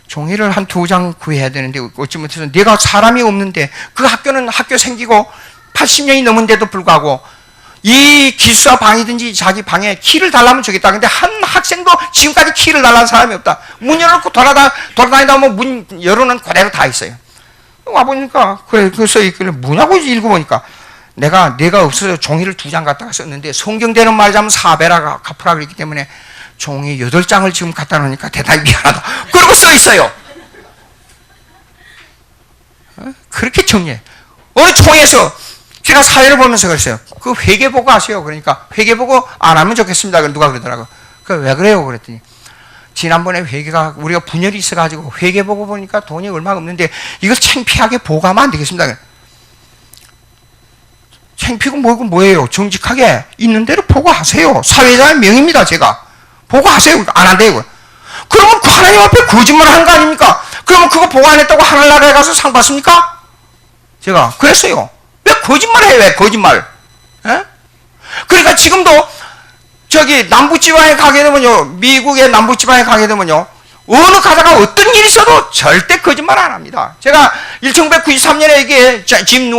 종이를 한 2장 구해야 되는데 어찌 못해서 내가 사람이 없는데 그 학교는 학교 생기고 80년이 넘은데도 불구하고 이 기숙사 방이든지 자기 방에 키를 달라면 주겠다. 근데 한 학생도 지금까지 키를 달라는 사람이 없다. 문 열어놓고 돌아다니다 보면 문 열어놓은 그대로 다 있어요. 와보니까 그래 그 써있길래 뭐냐고 읽어보니까 내가 없어서 종이를 2장 갖다가 썼는데 성경대로 말하자면 사배라 갚으라 그랬기 때문에 종이 8장을 지금 갖다 놓으니까 대단히 미안하다. 그러고 써 있어요. 그렇게 정리해. 어느 총회에서 제가 사회를 보면서 그랬어요. 그 회계보고 하세요. 그러니까 회계보고 안 하면 좋겠습니다. 누가 그러더라고. 왜 그래요? 그랬더니 지난번에 회계가 우리가 분열이 있어가지고 회계보고 보니까 돈이 얼마가 없는데 이걸 창피하게 보고하면 안 되겠습니다. 창피고 뭐예요? 정직하게 있는 대로 보고하세요. 사회자의 명입니다. 제가 보고하세요. 안 한대요. 그러면 그 하나님 앞에 거짓말 하는 거 아닙니까? 그러면 그거 보고 안 했다고 하늘나라에 가서 상 받습니까? 제가 그랬어요. 왜 거짓말해요? 왜 거짓말? 에? 그러니까 지금도 저기 남부지방에 가게 되면요, 미국의 남부지방에 가게 되면요, 어느 가다가 어떤 일이 있어도 절대 거짓말 안 합니다. 제가 1993년에 이게 짐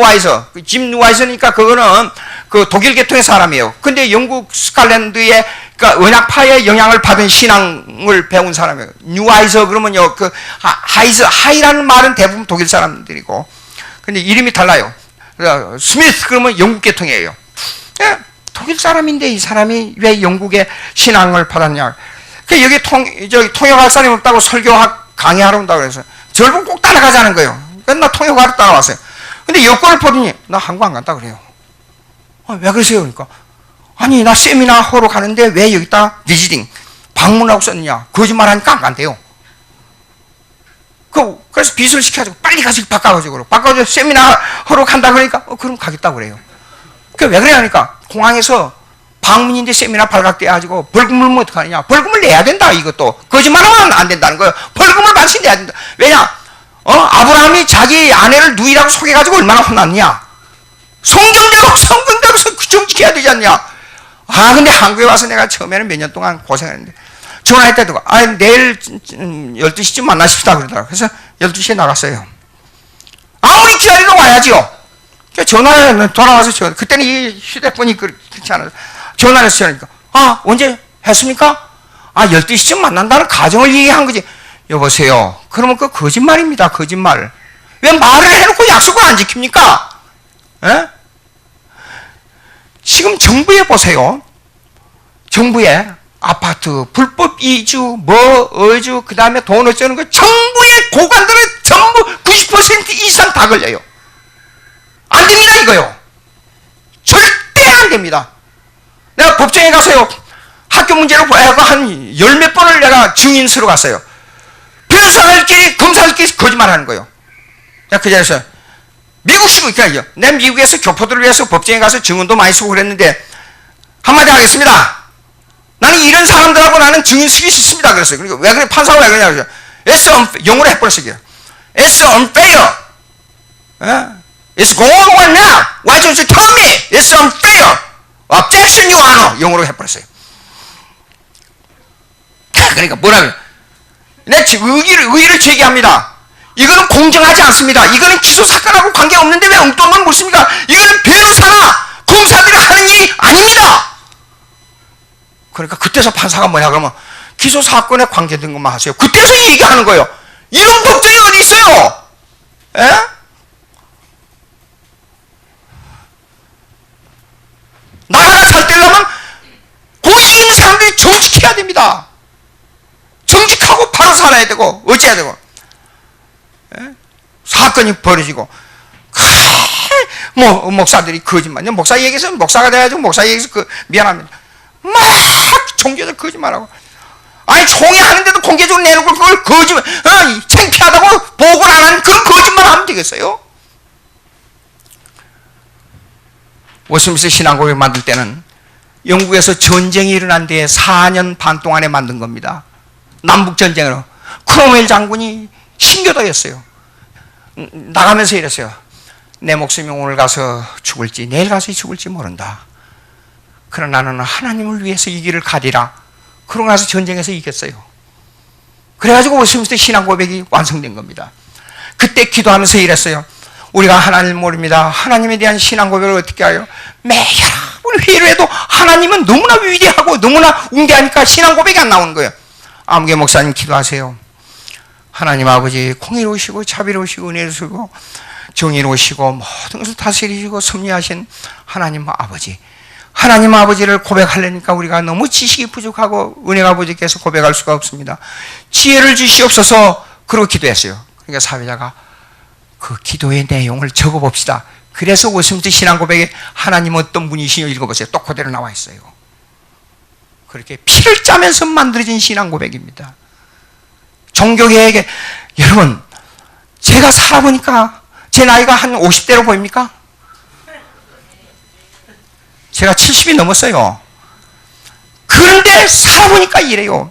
누아이서니까 그거는 그 독일 계통의 사람이에요. 근데 영국 스칼랜드의 그러니까 언약파의 영향을 받은 신앙을 배운 사람이에요. 누아이서 그러면요, 그 하이라는 말은 대부분 독일 사람들이고, 근데 이름이 달라요. 스미스 그러면 영국 계통이에요. 예, 독일 사람인데 이 사람이 왜 영국의 신앙을 받았냐? 그 여기 통역 학사님 없다고 설교학 강의하러 온다고 그래서 저를 보고 꼭 따라가자는 거예요. 그래서 나 통역하러 따라왔어요. 근데 여권을 보더니 나 한국 안 간다 그래요. 왜 그러세요? 그러니까 아니 나 세미나하러 가는데 왜 여기다 비지팅 방문하고 썼느냐? 거짓말하니까 안 간대요. 그래서 빚을 시켜가지고 빨리 가서 바꿔가지고 세미나하러 간다 그러니까 그럼 가겠다고 그래요. 왜 그래 하니까 공항에서 방문인데 세미나 발각돼가지고 벌금을 뭐 어떡하느냐? 벌금을 내야 된다. 이것도 거짓말하면 안 된다는 거예요. 벌금을 반드시 내야 된다. 왜냐? 아브라함이 자기 아내를 누이라고 속여가지고 얼마나 혼났냐? 성경대로 정직해야 되지 않냐? 근데 한국에 와서 내가 처음에는 몇 년 동안 고생했는데 전화했다 누가 내일 12시쯤 만나십시다 그러더라고요. 그래서 12시에 나갔어요. 아무리 기다리도 와야지요. 전화를 돌아와서 그때는 이 휴대폰이 그렇지 않아서 전화를 해서 하니까 언제 했습니까? 12시쯤 만난다는 가정을 얘기한 거지. 여보세요. 그러면 그 거짓말입니다. 거짓말. 왜 말을 해놓고 약속을 안 지킵니까? 에? 지금 정부에 보세요. 정부에 아파트, 불법 이주, 어주, 그 다음에 돈 어쩌는 거 정부의 고관들은 전부 90% 이상 다 걸려요. 안 됩니다, 이거요. 절대 안 됩니다. 내가 법정에 가서요, 학교 문제로 보야고 한 10몇 번을 내가 증인수로 갔어요. 변호사들끼리, 검사들끼리 거짓말 하는 거예요. 내가 그 자리에서, 미국식으로, 그러니까 내 미국에서 교포들을 위해서 법정에 가서 증언도 많이 쓰고 그랬는데, 한마디 하겠습니다. 나는 이런 사람들하고 나는 증인 쓰기 싫습니다. 그랬어요. 그러니까 왜 그래, 판사가 왜 그러냐, 그래서, It's unfair, 영어로 해버렸어요. It's unfair. It's going on now. Why don't you tell me? It's unfair. Objection, Your Honor. 영어로 해버렸어요. 그러니까 뭐라고요? 내 의의를 제기합니다. 이거는 공정하지 않습니다. 이거는 기소 사건하고 관계없는데 왜 엉뚱한 걸 묻습니까? 이거는 변호사나 검사들이 하는 일이 아닙니다. 그러니까 그때서 판사가 뭐냐 그러면 기소 사건에 관계된 것만 하세요. 그때서 얘기하는 거예요. 이런 법정이 어디 있어요? 에? 나라가 잘 되려면 고위 있는 사람들이 정직해야 됩니다. 정직하고 바로 살아야 되고 어찌해야 되고 사건이 벌어지고 목사들이 거짓말 목사 얘기해서 목사가 돼가지고 목사 얘기해서 미안합니다. 막 종교들 거짓말하고 아니 총회 하는데도 공개적으로 내놓고 그걸 거짓말 창피하다고 보고를 안 하는 그런 거짓말 하면 되겠어요? 워스민스터 신앙고백 만들 때는 영국에서 전쟁이 일어난 뒤에 4년 반 동안에 만든 겁니다. 남북전쟁으로. 크롬웰 장군이 신교도였어요. 나가면서 이랬어요. 내 목숨이 오늘 가서 죽을지 내일 가서 죽을지 모른다. 그러나 나는 하나님을 위해서 이 길을 가리라. 그러고 나서 전쟁에서 이겼어요. 그래가지고 워스민스터 신앙고백이 완성된 겁니다. 그때 기도하면서 이랬어요. 우리가 하나님을 모릅니다. 하나님에 대한 신앙고백을 어떻게 해요? 매일 회의를 해도 하나님은 너무나 위대하고 너무나 웅대하니까 신앙고백이 안 나오는 거예요. 아무개 목사님 기도하세요. 하나님 아버지 공의로우시고 자비로우시고 은혜로우시고 정의로우시고 모든 것을 다스리시고 섭리하신 하나님 아버지, 하나님 아버지를 고백하려니까 우리가 너무 지식이 부족하고 은혜가 부족해서 고백할 수가 없습니다. 지혜를 주시옵소서. 그러고 기도했어요. 그러니까 사회자가 그 기도의 내용을 적어봅시다. 그래서 오스미스 신앙 고백에 하나님 어떤 분이시요 읽어보세요. 또 그대로 나와 있어요. 그렇게 피를 짜면서 만들어진 신앙 고백입니다. 종교개혁에, 여러분, 제가 살아보니까 제 나이가 한 50대로 보입니까? 제가 70이 넘었어요. 그런데 살아보니까 이래요.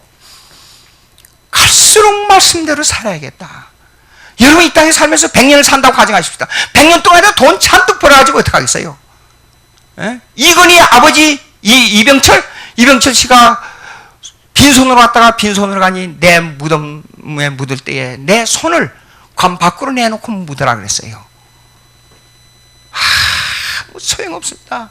갈수록 말씀대로 살아야겠다. 여러분 이 땅에 살면서 100년을 산다고 가정하십시다. 100년 동안에 돈 잔뜩 벌어가지고 어떡하겠어요? 예? 이건희 아버지 이병철 씨가 빈손으로 왔다가 빈손으로 가니 내 무덤에 묻을 때에 내 손을 관 밖으로 내놓고 묻으라 그랬어요. 소용없습니다.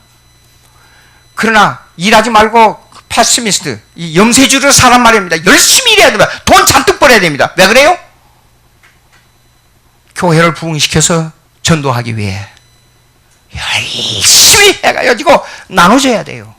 그러나 일하지 말고 패시미스트, 이 염세주의로 사란 말입니다. 열심히 일해야 됩니다. 돈 잔뜩 벌어야 됩니다. 왜 그래요? 교회를 부흥시켜서 전도하기 위해 열심히 해가지고 나눠줘야 돼요.